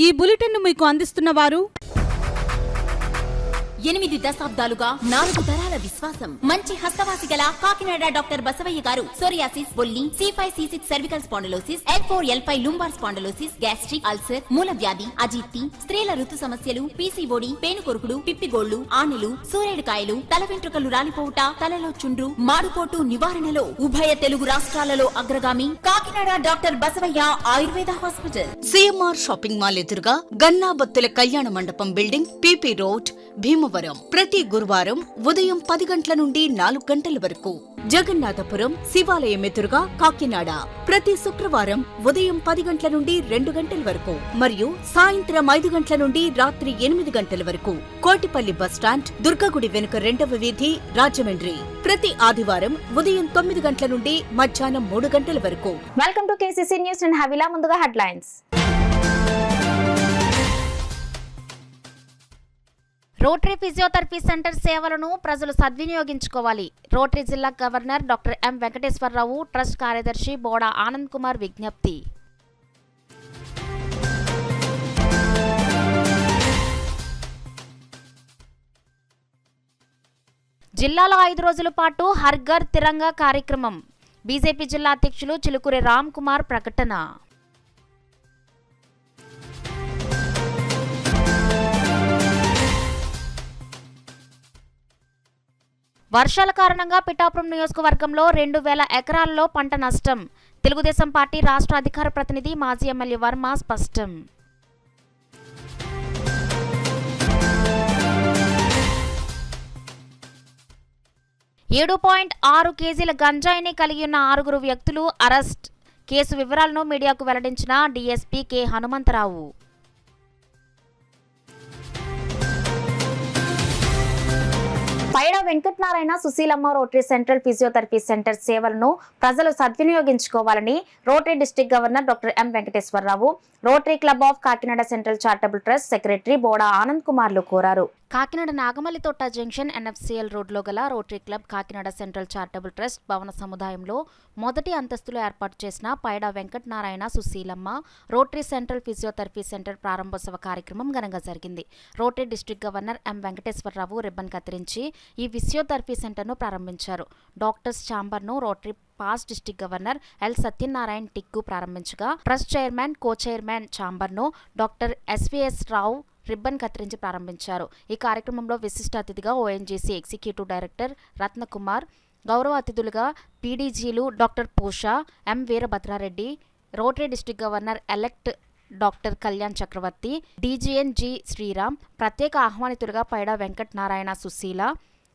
ఈ బులెటిన్ మీకు అందిస్తున్న వారు 8 దశాబ్దాలుగా 4 తరాల విశ్వాసం. మంచి హస్తవాసి గల కాకినాడ డాక్టర్ బసవయ్య గారు సోరియాసిస్, బొల్లి, C5, C6 cervical spondylosis, L4, L5 lumbar spondylosis, gastric ulcer, మూల వ్యాధి, అజీర్తి, స్త్రీల ఋతు సమస్యలు, PCOD, పేనుకొరుకుడు, పిప్పిగోళ్లు, ఆనెలు, సూరేడుకాయలు, తల వెంట్రుకలు రాలిపోవుట, తలలో చుండ్రు, మాడుకోటు నివారణలో ఉభయ తెలుగు రాష్ట్రాలలో అగ్రగామి Kakinada doctor Basavaiah Ayurveda hospital. CMR shopping mall ఎదురుగా గన్నాబత్తుల కళ్యాణ మండపం బిల్డింగ్, PP రోడ్, భీమవరం. ప్రతి గురువారం ఉదయం 10 గంటల నుండి 4 గంటల వరకు. జగన్నాథపురం శివాలయం ఎదురుగా కాకినాడ ప్రతి శుక్రవారం ఉదయం 10 గంటల నుండి 2 గంటల వరకు మరియు సాయంత్రం 5 గంటల నుండి రాత్రి 8 గంటల వరకు. కోటిపల్లి బస్టాండ్, దుర్గగుడి వెనుక 2వ వీధి, రాజమండ్రి. ప్రతి ఆదివారం ఉదయం 9 గంటల నుండి మధ్యాహ్నం 3 గంటల వరకు. Welcome to KCC news and హవిలా. ముందుగా హెడ్లైన్స్. రోటరీ ఫిజియోథెరపీ సెంటర్ సేవలను ప్రజలు సద్వినియోగించుకోవాలి. రోటరీ జిల్లా governor doctor M. Venkateswararao, trust కార్యదర్శి బోడా ఆనంద్ కుమార్ విజ్ఞప్తి. జిల్లాలో 5 రోజుల పాటు హర్ ఘర్ తిరంగా కార్యక్రమం. బీజేపీ జిల్లా అధ్యక్షులు చిలుకూరి రామ్ కుమార్ ప్రకటన. వర్షాల కారణంగా పిఠాపురం నియోజకవర్గంలో 2000 ఎకరాల్లో పంట నష్టం. తెలుగుదేశం పార్టీ రాష్ట్ర అధికార ప్రతినిధి మాజీ ఎమ్మెల్యే వర్మ స్పష్టం. .6 కేజీల గంజాయిని కలిగి ఉన్న 6 వ్యక్తులు అరెస్ట్. కేసు వివరాలను మీడియాకు వెల్లడించిన DSP K Hanumantharao. Paida Venkatanarayana Susheelamma rotary central physiotherapy centre సేవలను ప్రజలు సద్వినియోగించుకోవాలని rotary district governor doctor M. Venkateswararao, rotary club of Kakinada central charitable trust secretary Boda Anand కుమార్లు కోరారు. కాకినాడ నాగమల్లితోట జంక్షన్ NFCL రోడ్లో గల rotary club Kakinada central charitable trust భవన సముదాయంలో మొదటి అంతస్తులో ఏర్పాటు చేసిన Paida Venkatanarayana Susheelamma rotary central physiotherapy centre ప్రారంభోత్సవ కార్యక్రమం ఘనంగా జరిగింది. Rotary district governor M. Venkateswararao ribbon కత్తిరించి ఈ ఫిజియోథెరపీ సెంటర్ను ప్రారంభించారు. డాక్టర్స్ ఛాంబర్ను rotary past district governor L. Satyanarayana Tikku ప్రారంభించగా ట్రస్ట్ చైర్మన్, కో చైర్మన్ ఛాంబర్ను డాక్టర్ SVS రావు రిబ్బన్ కత్తిరించి ప్రారంభించారు. ఈ కార్యక్రమంలో విశిష్ట అతిథిగా ONGC ఎగ్జిక్యూటివ్ డైరెక్టర్ రత్నకుమార్, గౌరవ అతిథులుగా PDGలు doctor Pusha, M. Veerabhadrareddy, rotary district governor elect doctor Kalyan Chakravarthi, DGN G. Sriram, ప్రత్యేక ఆహ్వానితులుగా Paida Venkatanarayana Susheela,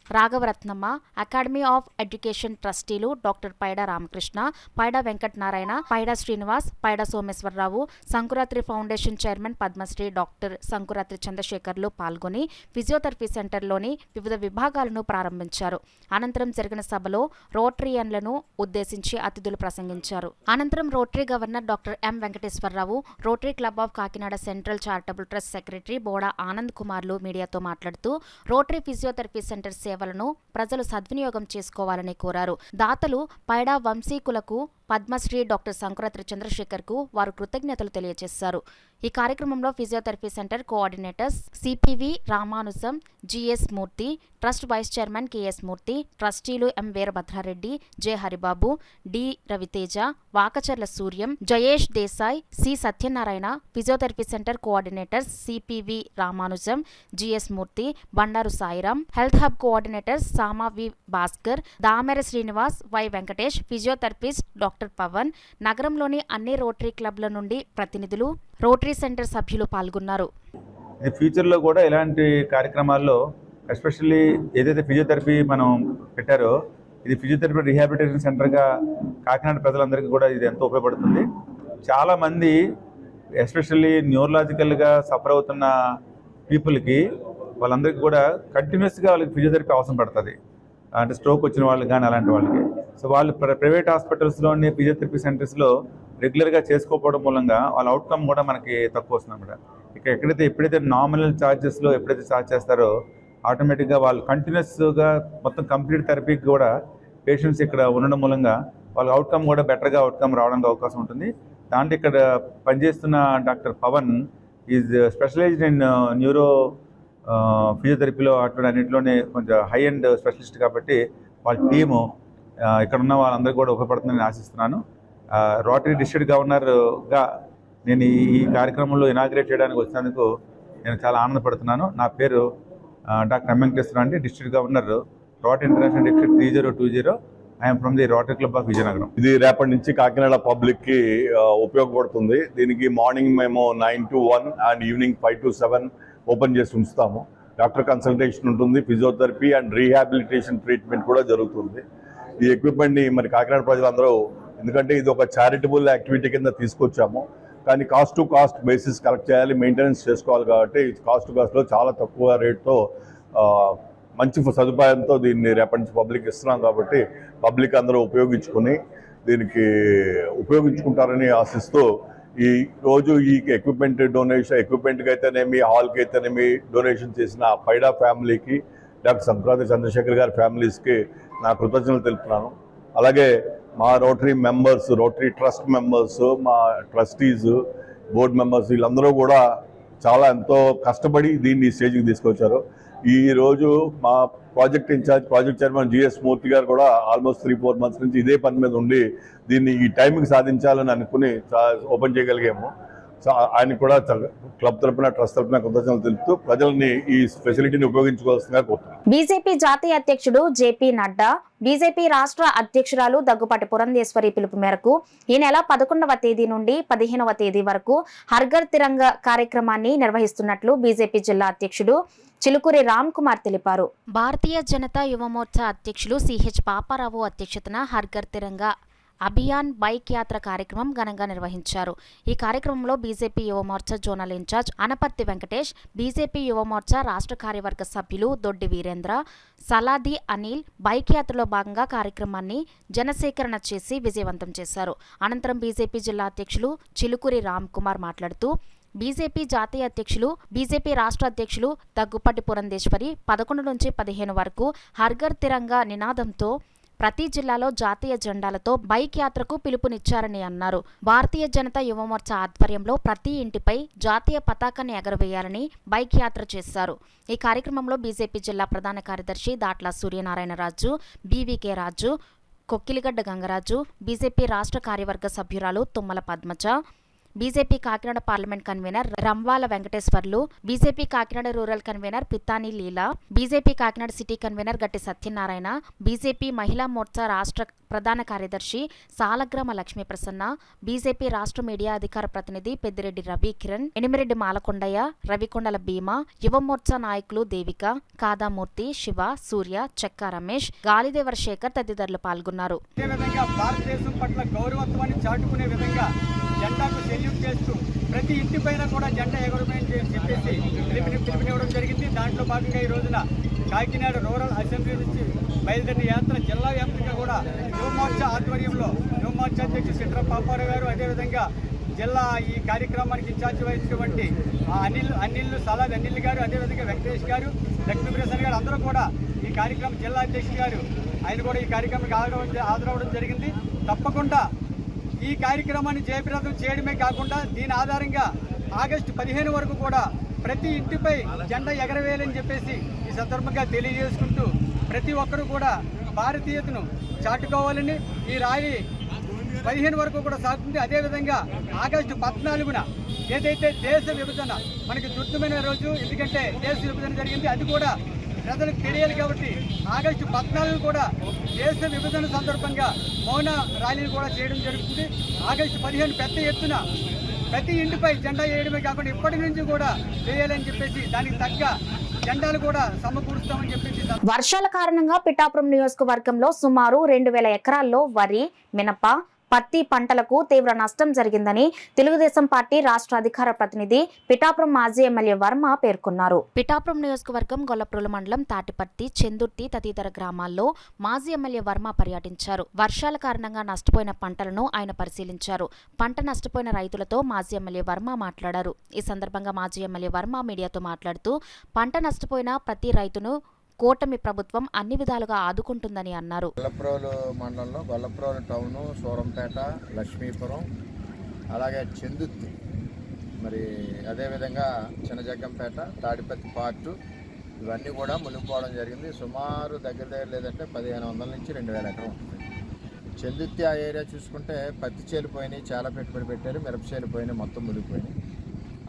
Raghavaratnamma, academy of education ట్రస్టీలు doctor Paida Ramakrishna, Paida Venkatanarayana, Paida Srinivas, Paida Someswararao, Sankurathri foundation chairman Padmashri doctor Sankurathri చంద్రశేఖర్లు పాల్గొని ఫిజియోథెరపీ సెంటర్లోని వివిధ విభాగాలను ప్రారంభించారు. అనంతరం జరిగిన సభలో రోటరీయన్లను ఉద్దేశించి అతిథులు ప్రసంగించారు. అనంతరం rotary governor doctor M. Venkateswararao, rotary club of Kakinada central charitable trust secretary Boda Anand కుమార్లు మీడియాతో మాట్లాడుతూ రోటరీ ఫిజియోథెరపీ సెంటర్ సేవలను ప్రజలు సద్వినియోగం చేసుకోవాలని కోరారు. దాతలు పైడా వంశీకులకు, పద్మశ్రీ డాక్టర్ సంకురాత్రి చంద్రశేఖర్ కు వారు కృతజ్ఞతలు తెలియజేశారు. ఈ కార్యక్రమంలో physiotherapy centre coordinators CPV Ramanujam, GS Murthy, trust vice chairman KS Murthy, ట్రస్టీలు M. Veerabhadrareddy, J. Haribabu, D. Raviteja, Vakacharla Suryam, Jayesh Desai, C. Satyanarayana, physiotherapy centre coordinators CPV Ramanujam, GS Murthy, Bandaru Sairam, health hub coordinators Sama V. Bhaskar, Damera Srinivas, Y. Venkatesh, physiotherapist doctor Pavan, నగరంలోని అన్ని రోటరీ క్లబ్ల నుండి ప్రతినిధులు, రోటరీ సెంటర్ సభ్యులు పాల్గొన్నారు. ఫ్యూచర్లో కూడా ఇలాంటి కార్యక్రమాల్లో ఎస్పెషల్లీ ఏదైతే ఫిజియోథెరపీ మనం పెట్టారో ఇది ఫిజియోథెరపీ రీహాబిలిటేషన్ సెంటర్గా కాకినాడ ప్రజలందరికీ కూడా ఇది ఎంతో ఉపయోగపడుతుంది. చాలామంది ఎస్పెషల్లీ న్యూరలాజికల్గా సఫర్ అవుతున్న పీపుల్కి వాళ్ళందరికీ కూడా కంటిన్యూస్గా వాళ్ళకి ఫిజియోథెరపీ అవసరం పడుతుంది. అంటే స్ట్రోక్ వచ్చిన వాళ్ళకి కానీ అలాంటి వాళ్ళకి. సో వాళ్ళు ప్రైవేట్ హాస్పిటల్స్లోని ఫిజియోథెరపీ సెంటర్స్లో రెగ్యులర్గా చేసుకోకపోవడం మూలంగా వాళ్ళ అవుట్కమ్ కూడా మనకి తక్కువ వస్తుంది అన్నమాట. ఇక ఎప్పుడైతే నామినల్ ఛార్జెస్లో ఎప్పుడైతే ఛార్జ్ చేస్తారో ఆటోమేటిక్గా వాళ్ళు కంటిన్యూస్గా మొత్తం కంప్లీట్ థెరపీకి కూడా పేషెంట్స్ ఇక్కడ ఉండడం మూలంగా వాళ్ళ అవుట్కమ్ కూడా బెటర్గా అవుట్కమ్ రావడానికి అవకాశం ఉంటుంది. దాంట్లో ఇక్కడ పనిచేస్తున్న doctor Pavan is specialised in neuro ఫిజియోథెరపీలో అట్లా అన్నింటిలోనే కొంచెం హై అండ్ స్పెషలిస్ట్ కాబట్టి వాళ్ళ టీము ఇక్కడ ఉన్న వాళ్ళందరికీ కూడా ఉపయోగపడుతుందని ఆశిస్తున్నాను. రోటరీ డిస్ట్రిక్ట్ గవర్నర్గా నేను ఈ కార్యక్రమంలో ఇనాగ్రేట్ చేయడానికి వచ్చినందుకు నేను చాలా ఆనందపడుతున్నాను. నా పేరు డాక్టర్ ఎం వెంకటేశ్వర అండి, district governor, rotary international district 3020. I'm from the rotary club of Vizianagaram. ఇది రేపటి నుంచి కాకినాడ పబ్లిక్ కి ఉపయోగపడుతుంది. దీనికి మార్నింగ్ మేము 9 to 1 and evening 5 to 7 open చేసి ఉంచుతాము. డాక్టర్ కన్సల్టేషన్ ఉంటుంది, ఫిజియోథెరపీ అండ్ రీహాబిలిటేషన్ ట్రీట్మెంట్ కూడా జరుగుతుంది. ఈ ఎక్విప్మెంట్ని మరి కాకినాడ ప్రజలందరూ, ఎందుకంటే ఇది ఒక చారిటబుల్ యాక్టివిటీ కింద తీసుకొచ్చాము, కానీ cost to cost basis collect చేయాలి, మెయింటెనెన్స్ చేసుకోవాలి కాబట్టి కాస్ట్ టు కాస్ట్లో చాలా తక్కువ రేట్తో మంచి సదుపాయంతో దీన్ని రేపటి నుంచి పబ్లిక్ ఇస్తున్నాం కాబట్టి పబ్లిక్ అందరూ దీనికి ఉపయోగించుకుంటారని ఆశిస్తూ ఈ రోజు ఈ ఎక్విప్మెంట్కి అయితేనేమి, హాల్కి అయితేనేమి డొనేషన్ చేసిన పైడా ఫ్యామిలీకి, డాక్టర్ సంక్రాంతి చంద్రశేఖర్ గారి ఫ్యామిలీస్కి నా కృతజ్ఞతలు తెలుపుతున్నాను. అలాగే మా rotary members, rotary trust members, మా ట్రస్టీస్, బోర్డు మెంబర్స్ వీళ్ళందరూ కూడా చాలా ఎంతో కష్టపడి దీన్ని స్టేజ్కి తీసుకొచ్చారు. ఈరోజు మా project incharge, project chairman GS Murthy garu కూడా ఆల్మోస్ట్ 3-4 months నుంచి ఇదే పని మీద ఉండి దీన్ని ఈ టైంకి సాధించాలని అనుకుని ఓపెన్ చేయగలిగాము. ఆయన కూడా క్లబ్ తరపున, ట్రస్ట్ తరపున కృతజ్ఞతలు తెలుపుతూ ప్రజల్ని ఈ ఫెసిలిటీని ఉపయోగించుకోవాల్సిందిగా కోరుతున్నాను. బీజేపీ జాతీయ అధ్యక్షుడు జేపీ నడ్డా, బీజేపీ రాష్ట్ర అధ్యక్షురాలు దగ్గుపాటి పురంధేశ్వరి పిలుపు మేరకు ఈ నెల 11వ తేదీ నుండి 15వ తేదీ వరకు హర్ఘర్ తిరంగా కార్యక్రమాన్ని నిర్వహిస్తున్నట్లు బీజేపీ జిల్లా అధ్యక్షుడు చిలుకూరి రామ్ కుమార్ తెలిపారు. భారతీయ జనతా యువమోర్చా అధ్యక్షులు సిహెచ్ పాపారావు అధ్యక్షతన హర్ఘర్ తిరంగా అభియాన్ బైక్ యాత్ర కార్యక్రమం ఘనంగా నిర్వహించారు. ఈ కార్యక్రమంలో BJP Yuva Morcha zonal incharge Anaparthi Venkatesh, BJP Yuva Morcha రాష్ట్ర కార్యవర్గ సభ్యులు దొడ్డి వీరేంద్ర, సలాది అనిల్ బైక్ యాత్రలో భాగంగా కార్యక్రమాన్ని జనసేకరణ చేసి విజయవంతం చేశారు. అనంతరం బీజేపీ జిల్లా అధ్యక్షులు చిలుకూరి రామ్ కుమార్ మాట్లాడుతూ బీజేపీ జాతీయ అధ్యక్షులు, బీజేపీ రాష్ట్ర అధ్యక్షులు దగ్గుపాటి పురంధేశ్వరి 11 నుంచి 15 వరకు హర్ఘర్ తిరంగా నినాదంతో ప్రతి జిల్లాలో జాతీయ జెండాలతో బైక్ యాత్రకు పిలుపునిచ్చారని అన్నారు. భారతీయ జనతా యువమోర్చా ఆధ్వర్యంలో ప్రతి ఇంటిపై జాతీయ పతాకాన్ని ఎగరవేయాలని బైక్ యాత్ర చేశారు. ఈ కార్యక్రమంలో బీజేపీ జిల్లా ప్రధాన కార్యదర్శి దాట్ల సూర్యనారాయణరాజు, బీవీకే రాజు, కొక్కిలిగడ్డ గంగరాజు, బీజేపీ రాష్ట్ర కార్యవర్గ సభ్యురాలు Tummala Padmaja, BJP Kakinada parliament convener Ramvala Venkateswarlu, BJP Kakinada rural convener Pithani Leela, BJP Kakinada city convener Gatti Satyanarayana, BJP Mahila Morcha రాష్ట్ర ప్రధాన కార్యదర్శి సాలగ్రామ లక్ష్మీ ప్రసన్న, బీజేపీ రాష్ట్ర మీడియా అధికార ప్రతినిధి పెద్దిరెడ్డి రవి కిరణ్, ఎనిమిరెడ్డి మాలకొండయ్య, రవికొండల భీమా, యువ మోర్చా నాయకులు దేవిక, కాదామూర్తి, శివ, సూర్య, చెక్కా రమేష్, గాలిదేవర శేఖర్ తదితరులు పాల్గొన్నారు. జెండాకు సెల్యూట్ చేస్తూ ప్రతి ఇంటి పైన కూడా జెండా ఎగరమని చెప్పేసి పిలుపునివ్వడం జరిగింది. దాంట్లో భాగంగా ఈ రోజున కాకినాడ రూరల్ అసెంబ్లీ నుంచి బయలుదేరిన యాత్ర జిల్లా వ్యాప్తంగా కూడా యువమోర్చా ఆధ్వర్యంలో యువమోర్చా అధ్యక్షుడు సిట్ర పాపారావు గారు, అదేవిధంగా జిల్లా ఈ కార్యక్రమానికి ఇన్ఛార్జ్ వహించినటువంటి అనిల్ సలాద్ అనిల్ గారు, అదేవిధంగా వెంకటేష్ గారు, లక్ష్మీప్రసాద్ గారు అందరూ కూడా ఈ కార్యక్రమం జిల్లా అధ్యక్షుడు గారు ఆయన కూడా ఈ కార్యక్రమానికి హాజరవడం జరిగింది. తప్పకుండా ఈ కార్యక్రమాన్ని జయప్రదం చేయడమే కాకుండా దీని ఆధారంగా ఆగస్టు 15 వరకు కూడా ప్రతి ఇంటిపై జెండా ఎగరవేయాలని చెప్పేసి ఈ సందర్భంగా తెలియజేసుకుంటూ ప్రతి ఒక్కరూ కూడా భారతీయతను చాటుకోవాలని ఈ ర్యాలీ 15 వరకు కూడా సాగుతుంది. అదేవిధంగా ఆగస్టు 14న ఏదైతే దేశ విభజన మనకి దుర్దమైన రోజు, ఎందుకంటే దేశ విభజన జరిగింది, అది కూడా ప్రజలకు తెలియాలి కాబట్టి ఆగస్టు 14 కూడా దేశ విభజన సందర్భంగా మౌన ర్యాలీలు కూడా చేయడం జరుగుతుంది. ఆగస్టు 15 పెద్ద ఎత్తున ప్రతి ఇంటిపై జెండా వేయడమే కాకుండా ఇప్పటి నుంచి కూడా వేయాలని చెప్పేసి దానికి తగ్గ జెండాలు కూడా సమకూరుస్తామని చెప్పేసి. వర్షాల కారణంగా పిఠాపురం నియోజకవర్గంలో సుమారు 2000 ఎకరాల్లో వరి, మినప, పత్తి పంటలకు తీవ్ర నష్టం జరిగిందని తెలుగుదేశం పార్టీ రాష్ట్ర అధికార ప్రతినిధి పిఠాపురం మాజీ ఎమ్మెల్యే వర్మ పేర్కొన్నారు. పిఠాపురం నియోజకవర్గం గొల్లప్రోలు మండలం తాటిపర్తి, చెందుర్తి తదితర గ్రామాల్లో మాజీ ఎమ్మెల్యే వర్మ పర్యటించారు. వర్షాల కారణంగా నష్టపోయిన పంటలను ఆయన పరిశీలించారు. పంట నష్టపోయిన రైతులతో మాజీ ఎమ్మెల్యే వర్మ మాట్లాడారు. ఈ సందర్భంగా మాజీ ఎమ్మెల్యే వర్మ మీడియాతో మాట్లాడుతూ పంట నష్టపోయిన ప్రతి రైతును కూటమి ప్రభుత్వం అన్ని విధాలుగా ఆదుకుంటుందని అన్నారు. గొల్లప్రోలు మండలంలో గొల్లప్రోలు టౌను, సూరంపేట, లక్ష్మీపురం, అలాగే చెందుర్తి మరి అదేవిధంగా చిన్నజగ్గంపేట, తాడిపత్రి పార్టు ఇవన్నీ కూడా మునిగిపోవడం జరిగింది. సుమారు దగ్గర లేదంటే 1500 నుంచి 2000 ఎకరం ఉంటుంది. చందుర్తి ఆ ఏరియా చూసుకుంటే పత్తి చేలు పోయినాయి, చాలా పెట్టుబడి పెట్టారు, మిరప చేలు పోయినాయి, మొత్తం మునిగిపోయినాయి.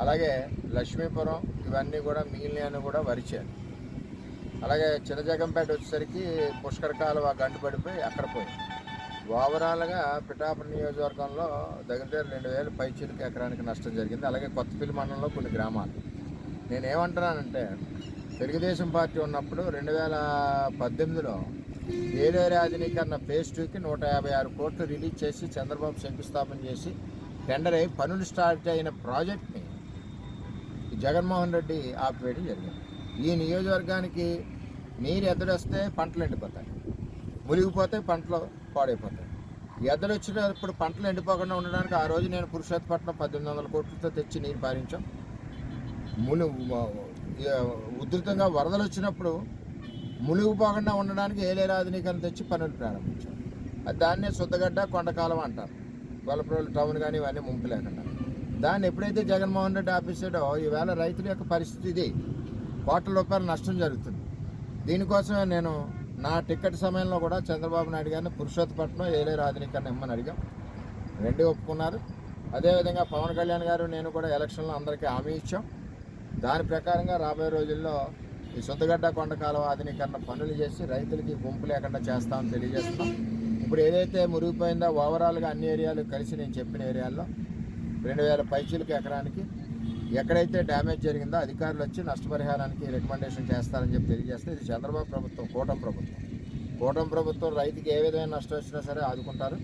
అలాగే లక్ష్మీపురం ఇవన్నీ కూడా మిగిలిన కూడా వరిచేలు. అలాగే చిన్నజగ్గంపేట వచ్చేసరికి పుష్కర కాలువ గంటు పడిపోయి అక్కడ పోయింది. ఓవరాల్గా పిఠాపురం నియోజకవర్గంలో దగ్గర 2000 పైచీలకి ఎకరానికి నష్టం జరిగింది. అలాగే కొత్తపల్లి మండలంలో కొన్ని గ్రామాలు. నేనేమంటున్నానంటే తెలుగుదేశం పార్టీ ఉన్నప్పుడు 2018లో ఏలేరు ఆధునీకరణ ఫేజ్ 2కి 156 కోట్లు రిలీజ్ చేసి చంద్రబాబు శంకుస్థాపన చేసి టెండర్ అయి పనులు స్టార్ట్ అయిన ప్రాజెక్ట్ని జగన్మోహన్ రెడ్డి ఆపివేయడం జరిగింది. ఈ నియోజకవర్గానికి నీరు ఎద్దడొస్తే పంటలు ఎండిపోతాయి, మునిగిపోతే పంటలు పాడైపోతాయి. ఎద్దడు వచ్చినప్పుడు పంటలు ఎండిపోకుండా ఉండడానికి ఆ రోజు నేను పురుషోత్తపట్నం 1800 కోట్లతో తెచ్చి నీరు పారించాం. ఉధృతంగా వరదలు వచ్చినప్పుడు మునిగిపోకుండా ఉండడానికి ఏలేరు ఆధునీకరణ తెచ్చి పనులు ప్రారంభించాం. దాన్నే శుద్ధగడ్డ కొండకాలం అంటారు. గొల్లప్రోలు టౌన్ కానీ ఇవన్నీ ముంపు లేకుండా. దాన్ని ఎప్పుడైతే జగన్మోహన్ రెడ్డి ఆపేసాడో ఈవేళ రైతుల యొక్క పరిస్థితి ఇది. కోట్ల రూపాయల నష్టం జరుగుతుంది. దీనికోసమే నేను నా టికెట్ సమయంలో కూడా చంద్రబాబు నాయుడు గారిని పురుషోత్తపట్నం ఏలేరు ఆధునీకరణ ఇమ్మని అడిగాం. రెండూ ఒప్పుకున్నారు. అదేవిధంగా పవన్ కళ్యాణ్ గారు నేను కూడా ఎలక్షన్లో అందరికీ హామీ ఇచ్చాం. దాని ప్రకారంగా రాబోయే రోజుల్లో ఈ సొంతగడ్డ కొండకాలం ఆధునీకరణ పనులు చేసి రైతులకి గుంపు లేకుండా చేస్తామని తెలియజేస్తున్నాం. ఇప్పుడు ఏదైతే మురిగిపోయిందో ఓవరాల్గా అన్ని ఏరియాలు కలిసి నేను చెప్పిన ఏరియాల్లో 2000 పైచీలకి ఎకరానికి ఎక్కడైతే డ్యామేజ్ జరిగిందో అధికారులు వచ్చి నష్టపరిహారానికి రికమెండేషన్ చేస్తారని చెప్పి తెలియజేస్తే ఇది చంద్రబాబు ప్రభుత్వం, కూటమి ప్రభుత్వం రైతుకి ఏ విధమైన నష్టం వచ్చినా సరే ఆదుకుంటారు.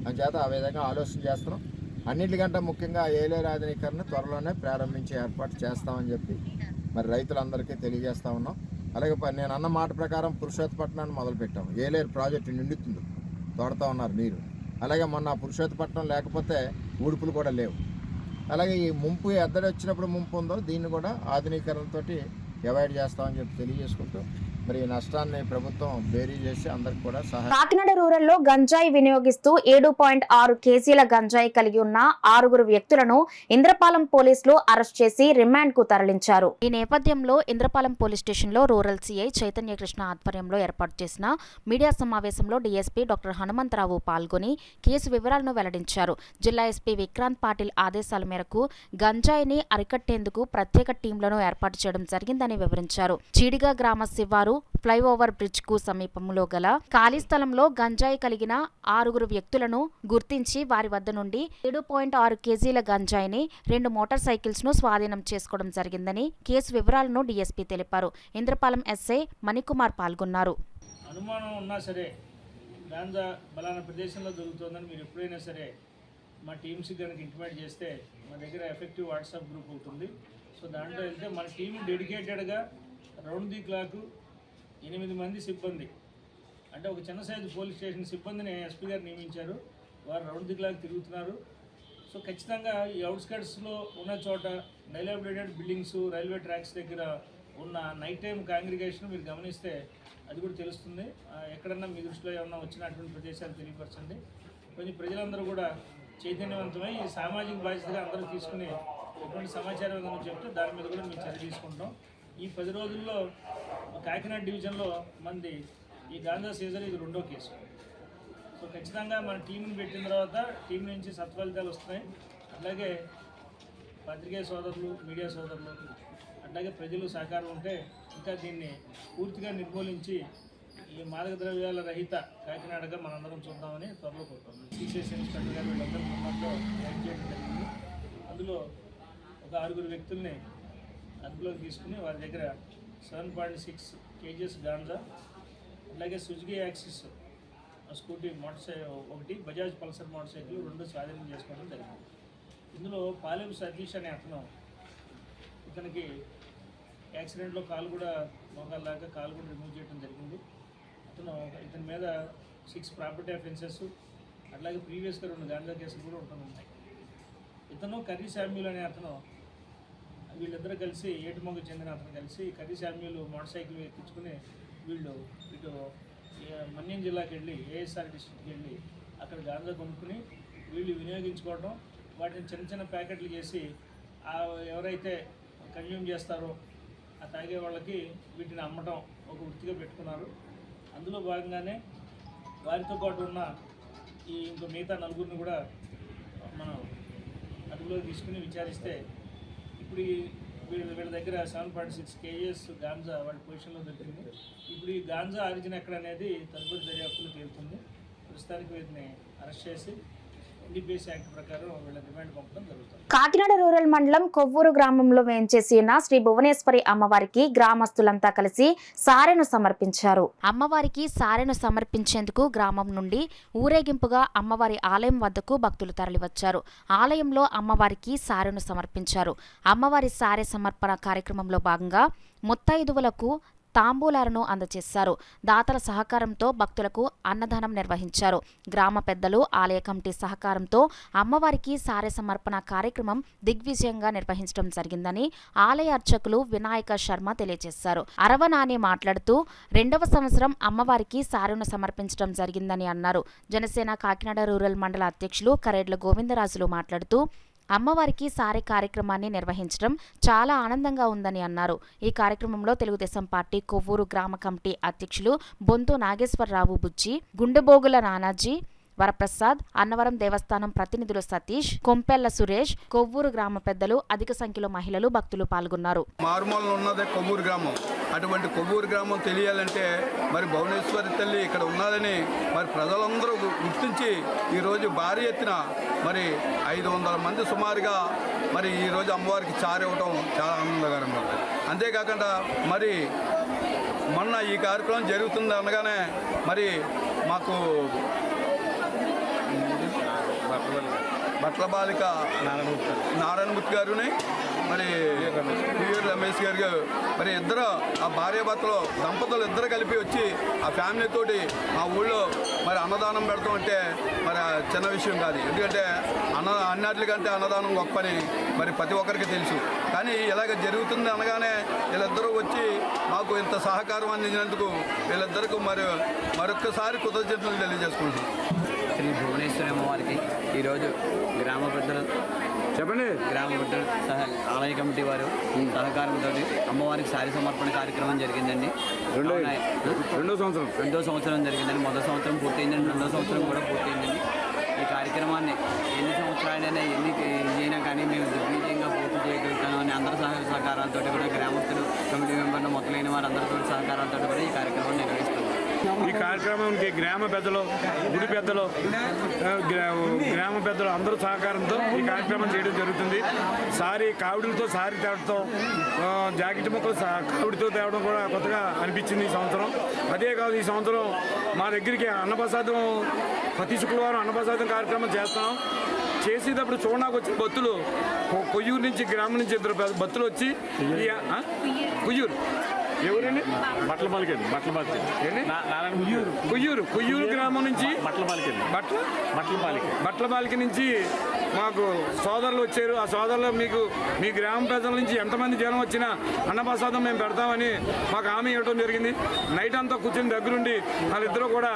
అందుచేత ఆ విధంగా ఆలోచన చేస్తున్నాం. అన్నింటికంటే ముఖ్యంగా ఏలేరు ఆధునీకరణ త్వరలోనే ప్రారంభించే ఏర్పాటు చేస్తామని చెప్పి మరి రైతులందరికీ తెలియజేస్తా ఉన్నాం. అలాగే నేను అన్న మాట ప్రకారం పురుషోత్తపట్నాన్ని మొదలుపెట్టాము. ఏలేరు ప్రాజెక్టు నిండుతుంది, తోడుతూ ఉన్నారు నీరు. అలాగే మొన్న పురుషోత్తపట్నం లేకపోతే ఊడుపులు కూడా లేవు. అలాగే ఈ ముంపు ఎద్దడి వచ్చినప్పుడు ముంపు ఉందో దీన్ని కూడా ఆధునీకరణతో అవాయిడ్ చేస్తామని చెప్పి తెలియజేసుకుంటూ మరి ఈ నష్టాన్ని ప్రభుత్వం బేరీ చేసి అందరికి కూడా సహాయం. కాకినాడ రూరల్లో గంజాయి వినియోగిస్తూ 7.6 కేజీల గంజాయి కలిగి ఉన్న 6 వ్యక్తులను ఇంద్రపాలెం పోలీసులు అరెస్ట్ చేసి రిమాండ్ కు తరలించారు. ఈ నేపథ్యంలో ఇంద్రపాలెం పోలీస్ స్టేషన్లో రూరల్ సిఐ చైతన్య కృష్ణ ఆధ్వర్యంలో ఏర్పాటు చేసిన మీడియా సమావేశంలో డీఎస్పీ డాక్టర్ హనుమంతరావు పాల్గొని కేసు వివరాలను వెల్లడించారు. జిల్లా ఎస్పీ విక్రాంత్ పాటిల్ ఆదేశాల మేరకు గంజాయిని అరికట్టేందుకు ప్రత్యేక టీంలను ఏర్పాటు చేయడం జరిగిందని వివరించారు. చీడిగా గ్రామ శివారు ఫ్లైఓవర్ బ్రిడ్జ్ కు సమీపంలో గల ఖాళీ స్థలంలో గంజాయి కలిగిన 6 వ్యక్తులను గుర్తించి వారి వద్ద నుండి 7.6 కేజీల గంజాయిని 2 మోటార్ సైకిల్స్ ను స్వాధీనం చేసుకోవడం జరిగిందని కేసు వివరాలను డీఎస్పీ తెలిపారు. ఇంద్రపాలెం ఎస్ఐ మణికుమార్ పాల్గొన్నారు. అనుమానం ఉన్నా సరే గాంజా బలానా ప్రదేశంలో దొరుకుతుందని మీరు ఎప్పుడైనా సరే మా టీమ్స్కి కనుక ఇంటిమేట్ చేస్తే మా దగ్గర ఎఫెక్టివ్ వాట్సాప్ గ్రూప్ ఉంటుంది. సో దాంట్లో వెళ్తే మన టీం డెడికేటెడ్గా రౌండ్ ది క్లాక్ 8 మంది సిబ్బంది, అంటే ఒక చిన్న సైజు పోలీస్ స్టేషన్ సిబ్బందిని ఎస్పీ గారు నియమించారు. వారు రౌండ్ ది క్లాక్ తిరుగుతున్నారు. సో ఖచ్చితంగా ఈ అవుట్స్కట్స్లో ఉన్న చోట డైలాబిలేటెడ్ బిల్డింగ్స్, రైల్వే ట్రాక్స్ దగ్గర ఉన్న నైట్ టైం కాంగ్రిగేషన్ మీరు గమనిస్తే అది కూడా తెలుస్తుంది. ఎక్కడన్నా మీ దృష్టిలో ఏమన్నా వచ్చినటువంటి ప్రదేశాలు తెలియపరచండి. కొంచెం ప్రజలందరూ కూడా చైతన్యవంతమై ఈ సామాజిక బాధ్యతగా అందరూ తీసుకుని ఎటువంటి సమాచారం ఏదైనా చెప్తే దాని మీద కూడా మేము చర్య తీసుకుంటాం. ఈ 10 రోజుల్లో కాకినాడ డివిజన్లో మంది ఈ గాంజా సీజన్ ఇది 2వ కేసు. సో ఖచ్చితంగా మన టీంని పెట్టిన తర్వాత టీం నుంచి సత్ఫలితాలు వస్తున్నాయి. అట్లాగే పత్రికా సోదరులు, మీడియా సోదరులు, అట్లాగే ప్రజలు సహకారం ఉంటే ఇంకా దీన్ని పూర్తిగా నిర్మూలించి ఈ మాదక ద్రవ్యాల రహిత కాకినాడగా మనందరం చూద్దామని త్వరలో కోరుతున్నాం. సిసిఎస్ ఇన్స్పెక్టర్ గారు వీళ్ళందరూ మొత్తంలో రైడ్ చేయడం జరిగింది. అందులో ఒక 6 వ్యక్తుల్ని అదుపులోకి తీసుకుని వారి దగ్గర 7.6 కేజీస్ గాంజా, అలాగే సుజుకి యాక్సిస్ స్కూటీ ఒకటి, బజాజ్ పల్సర్ మోటార్ సైకిల్ 2 స్వాధీనం చేసుకోవడం జరిగింది. ఇందులో పాలెం సతీష్ అనే అతను, ఇతనికి యాక్సిడెంట్లో కాలు కూడా మోకాల్లాగా కాలు కూడా రిమూవ్ చేయడం జరిగింది. ఇతని మీద 6 ప్రాపర్టీ అఫెన్సెస్, అట్లాగే ప్రీవియస్గా 2 గాంజా కేసులు కూడా ఉంటున్నాయి. ఇతను కర్రీ శామ్యూల్ అనే అతను, వీళ్ళిద్దరూ కలిసి ఏటుమొగ్గ చెందిన అతను కలిసి కర్రీ శామ్యూల్ మోటార్ సైకిల్ ఎక్కించుకుని వీళ్ళు ఇటు మన్యం జిల్లాకి వెళ్ళి ఏఎస్ఆర్ డిస్ట్రిక్ట్కి వెళ్ళి అక్కడ గాంజా కొనుక్కుని వీళ్ళు వినియోగించుకోవడం, వాటిని చిన్న చిన్న ప్యాకెట్లు చేసి ఎవరైతే కన్జ్యూమ్ చేస్తారో ఆ తాగే వాళ్ళకి వీటిని అమ్మటం ఒక వృత్తిగా పెట్టుకున్నారు. అందులో భాగంగానే వారితో పాటు ఉన్న ఇంకో మిగతా నలుగురిని కూడా మనం అదుపులో తీసుకుని విచారిస్తే ఇప్పుడు వీళ్ళ దగ్గర 7.6 kgs గాంజా వాళ్ళ పొజిషన్లో దొరికింది. ఇప్పుడు ఈ గాంజా ఆరిజిన్ ఎక్కడ అనేది తదుపరి దర్యాప్తులో తేలుతుంది. ప్రస్తుతానికి వీరిని అరెస్ట్ చేసి NDPS యాక్ట్ ప్రకారం వీళ్ళ రిమాండ్ పంపడం జరుగుతుంది. కాకినాడ రూరల్ మండలం కొవ్వూరు గ్రామంలో వేంచేసి ఉన్న శ్రీ భువనేశ్వరి అమ్మవారికి గ్రామస్తులంతా కలిసి సారెను సమర్పించారు. అమ్మవారికి సారెను సమర్పించేందుకు గ్రామం నుండి ఊరేగింపుగా అమ్మవారి ఆలయం వద్దకు భక్తులు తరలివచ్చారు. ఆలయంలో అమ్మవారికి సారెను సమర్పించారు. అమ్మవారి సారె సమర్పణ కార్యక్రమంలో భాగంగా ముత్తైదువులకు తాంబూలాలను అందజేశారు. దాతల సహకారంతో భక్తులకు అన్నదానం నిర్వహించారు. గ్రామ పెద్దలు, ఆలయ కమిటీ సహకారంతో అమ్మవారికి సారె సమర్పణ కార్యక్రమం దిగ్విజయంగా నిర్వహించడం జరిగిందని ఆలయ అర్చకులు వినాయక శర్మ తెలియజేశారు. అరవనాని మాట్లాడుతూ 2వ సంవత్సరం అమ్మవారికి సారెను సమర్పించడం జరిగిందని అన్నారు. జనసేన కాకినాడ రూరల్ మండల అధ్యక్షులు కరేడ్ల గోవిందరాజులు మాట్లాడుతూ అమ్మవారికి సారె కార్యక్రమాన్ని నిర్వహించడం చాలా ఆనందంగా ఉందని అన్నారు. ఈ కార్యక్రమంలో తెలుగుదేశం పార్టీ కొవ్వూరు గ్రామ కమిటీ అధ్యక్షులు బొంతు నాగేశ్వరరావు బుజ్జి, గుండెబోగుల నానాజీ, వరప్రసాద్, అన్నవరం దేవస్థానం ప్రతినిధులు సతీష్, కొంపెల్ల సురేష్, కొవ్వూరు గ్రామ పెద్దలు, అధిక సంఖ్యలో మహిళలు, భక్తులు పాల్గొన్నారు. మారుమూలన ఉన్నదే కొవ్వూరు గ్రామం. అటువంటి కొవ్వూరు గ్రామం తెలియాలంటే మరి భువనేశ్వరి తల్లి ఇక్కడ ఉన్నదని మరి ప్రజలందరూ గుర్తించి ఈరోజు భారీ ఎత్తున మరి 500 మంది సుమారుగా మరి ఈరోజు అమ్మవారికి చారివ్వటం చాలా ఆనందకరంగా ఉంది. అంతేకాకుండా మరి మొన్న ఈ కార్యక్రమం జరుగుతుంది అనగానే మరి మాకు బట్ల బాలిక నారాయణమూర్తి గారుని మరి పియూర్ రమేష్ గారు మరి ఇద్దరు ఆ భార్యాభర్తలు దంపతులు ఇద్దరు కలిపి వచ్చి ఆ ఫ్యామిలీతోటి మా ఊళ్ళో మరి అన్నదానం పెడతాం అంటే మరి చిన్న విషయం కాదు. ఎందుకంటే అన్నిటికంటే అన్నదానం గొప్పని మరి ప్రతి ఒక్కరికి తెలుసు. కానీ ఇలాగ జరుగుతుంది అనగానే వీళ్ళిద్దరూ వచ్చి మాకు ఇంత సహకారం అందించినందుకు వీళ్ళిద్దరికి మరొక్కసారి కృతజ్ఞతలు తెలియజేసుకుంటున్నాం. శ్రీ భువనేశ్వరి అమ్మవారికి ఈరోజు గ్రామ పెద్దలు ఆలయ కమిటీ వారు సహకారంతో అమ్మవారికి సారీ సమర్పణ కార్యక్రమం జరిగిందండి. రెండో సంవత్సరం జరిగిందండి. మొదటి సంవత్సరం పూర్తయిందండి, రెండో సంవత్సరం కూడా పూర్తయిందండి. ఈ కార్యక్రమాన్ని ఎన్ని సంవత్సరాలైనా అయినా కానీ మేము దిగ్విజయంగా పూర్తి చేయగలుగుతాను అని అందరి సహకారాలతో కూడా గ్రామస్తులు, కమిటీ మెంబర్లు, మొదలైన వారందరితో సహకారాలతో కూడా ఈ కార్యక్రమాన్ని నిర్వహిస్తున్నాం. ఈ కార్యక్రమానికి గ్రామ పెద్దలు, గుడి పెద్దలు, గ్రామ పెద్దలు అందరూ సహకారంతో ఈ కార్యక్రమం చేయడం జరుగుతుంది. కావిడులతో సారీ తేవడంతో, జాకెట్ ముక్కలు కావిడితో తేవడం కూడా కొత్తగా అనిపించింది ఈ సంవత్సరం. అదే కాదు, ఈ సంవత్సరం మా దగ్గరికి అన్నప్రసాదం ప్రతి శుక్రవారం అన్నప్రసాదం కార్యక్రమం చేస్తున్నాం. చేసేటప్పుడు చూడడానికి వచ్చిన భక్తులు కొయ్యూరు నుంచి, గ్రామం నుంచి 2 భక్తులు వచ్చి కొయ్యూరు ఎవరండి కొయ్యూరు గ్రామం నుంచి బట్లపాలిక నుంచి మాకు సోదరులు వచ్చారు. ఆ సోదరులు మీ గ్రామ ప్రజల నుంచి ఎంతమంది జనం వచ్చినా అన్నప్రసాదం మేము పెడతామని మాకు హామీ ఇవ్వడం జరిగింది. నైట్ అంతా కూర్చొని దగ్గరుండి వాళ్ళిద్దరూ కూడా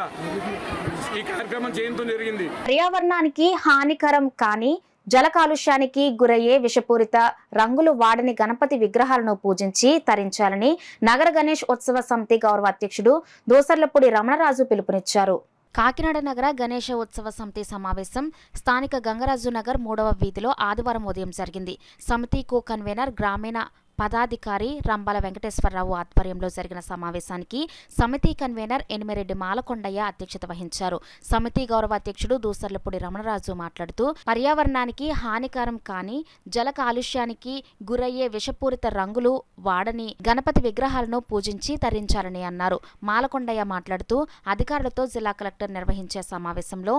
ఈ కార్యక్రమం చేయడం జరిగింది. పర్యావరణానికి హానికరం కానీ జల కాలుష్యానికి గురయ్యే విషపూరిత రంగులు వాడని గణపతి విగ్రహాలను పూజించి తరించాలని నగర గణేష్ ఉత్సవ సమితి గౌరవ అధ్యక్షుడు దోసర్లపూడి రమణరాజు పిలుపునిచ్చారు. కాకినాడ నగర గణేష ఉత్సవ సమితి సమావేశం స్థానిక గంగరాజు నగర్ 3వ వీధిలో ఆదివారం ఉదయం జరిగింది. సమితి కో కన్వీనర్ గ్రామీణ పదాధికారి రంబాల వెంకటేశ్వరరావు ఆధ్వర్యంలో జరిగిన సమావేశానికి సమితి కన్వీనర్ ఎనిమిరెడ్డి మాలకొండయ్య అధ్యక్షత వహించారు. సమితి గౌరవ అధ్యక్షుడు దూసర్లపూడి రమణరాజు మాట్లాడుతూ పర్యావరణానికి హానికరం కానీ జల కాలుష్యానికి గురయ్యే విషపూరిత రంగులు వాడని గణపతి విగ్రహాలను పూజించి తరించాలని అన్నారు. మాలకొండయ్య మాట్లాడుతూ అధికారులతో జిల్లా కలెక్టర్ నిర్వహించే సమావేశంలో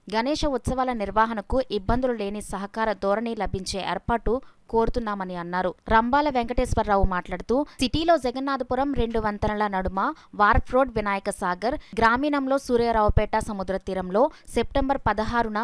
గణేష ఉత్సవాల నిర్వహణకు ఇబ్బందులు లేని సహకార ధోరణి లభించే ఏర్పాటు కోరుతున్నామని అన్నారు. రంబాల వెంకటేశ్వరరావు మాట్లాడుతూ సిటీలో జగన్నాథపురం 2 వంతెనల నడుమ వార్ఫ్ రోడ్, వినాయక సాగర్, గ్రామీణంలో సూర్యారావుపేట సముద్ర తీరంలో సెప్టెంబర్ 16న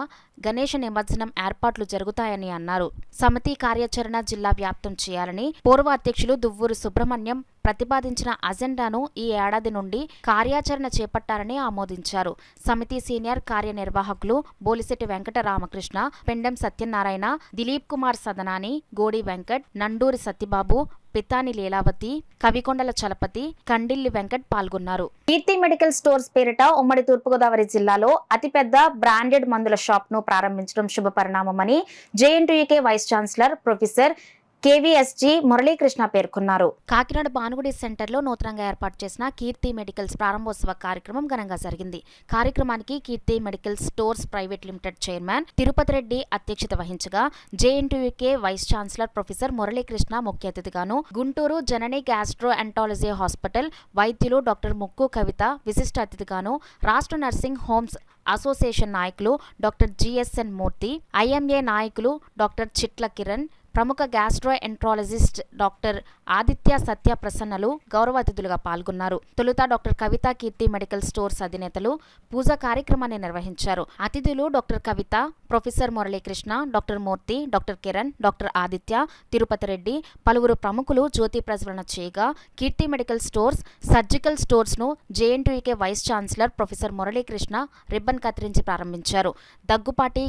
గణేష నిమజ్జనం ఏర్పాట్లు జరుగుతాయని అన్నారు. సమితి కార్యాచరణ జిల్లా వ్యాప్తం చేయాలని పూర్వ అధ్యక్షులు దువ్వూరు సుబ్రహ్మణ్యం ప్రతిపాదించిన అజెండాను ఈ ఏడాది నుండి కార్యాచరణ చేపట్టాలని ఆమోదించారు. సమితి సీనియర్ కార్యనిర్వాహకులు బోలిశెట్టి వెంకట రామకృష్ణ, పెండెం సత్యనారాయణ, దిలీప్ కుమార్ సదనాని, గోడి వెంకట్, నండూరి సత్యబాబు, పితాని లీలావతి, కవికొండల చలపతి, కండిల్లి వెంకట్ పాల్గొన్నారు. కీర్తి మెడికల్ స్టోర్స్ పేరిట ఉమ్మడి తూర్పుగోదావరి జిల్లాలో అతిపెద్ద బ్రాండెడ్ మందుల షాప్ ను ప్రారంభించడం శుభ పరిణామమని JNTUK vice chancellor professor KVSG Muralikrishna పేర్కొన్నారు. కాకినాడ భానుగుడి సెంటర్లో నూతనంగా ఏర్పాటు చేసిన కీర్తి మెడికల్స్ ప్రారంభోత్సవ కార్యక్రమం ఘనంగా జరిగింది. కార్యక్రమానికి Keerthi medical stores private limited chairman Tirupati Reddy అధ్యక్షత వహించగా JNTUK vice chancellor professor Muralikrishna ముఖ్య అతిథిగాను, Guntur Janani gastroenterology hospital వైద్యులు డాక్టర్ ముక్కు కవిత విశిష్ట అతిథిగాను, రాష్ట్ర నర్సింగ్ హోమ్స్ అసోసియేషన్ నాయకులు డాక్టర్ జిఎస్ఎన్ మూర్తి, ఐఎంఏ నాయకులు డాక్టర్ చిట్ల కిరణ్, ప్రముఖ gastroenterologist doctor Aditya Satya ప్రసన్నలు గౌరవ అతిథులుగా పాల్గొన్నారు. తొలుత doctor Kavitha Keerthi medical stores అధినేతలు పూజా కార్యక్రమాన్ని నిర్వహించారు. అతిథులు doctor Kavitha, professor Muralikrishna, doctor Murthy, doctor Kiran, doctor Aditya, Tirupati Reddy, పలువురు ప్రముఖులు జ్యోతి ప్రజ్వలన చేయగా Keerthi medical stores surgical stores ను JNTUK vice chancellor professor Muralikrishna ribbon కత్తిరించి ప్రారంభించారు. దగ్గుమాటి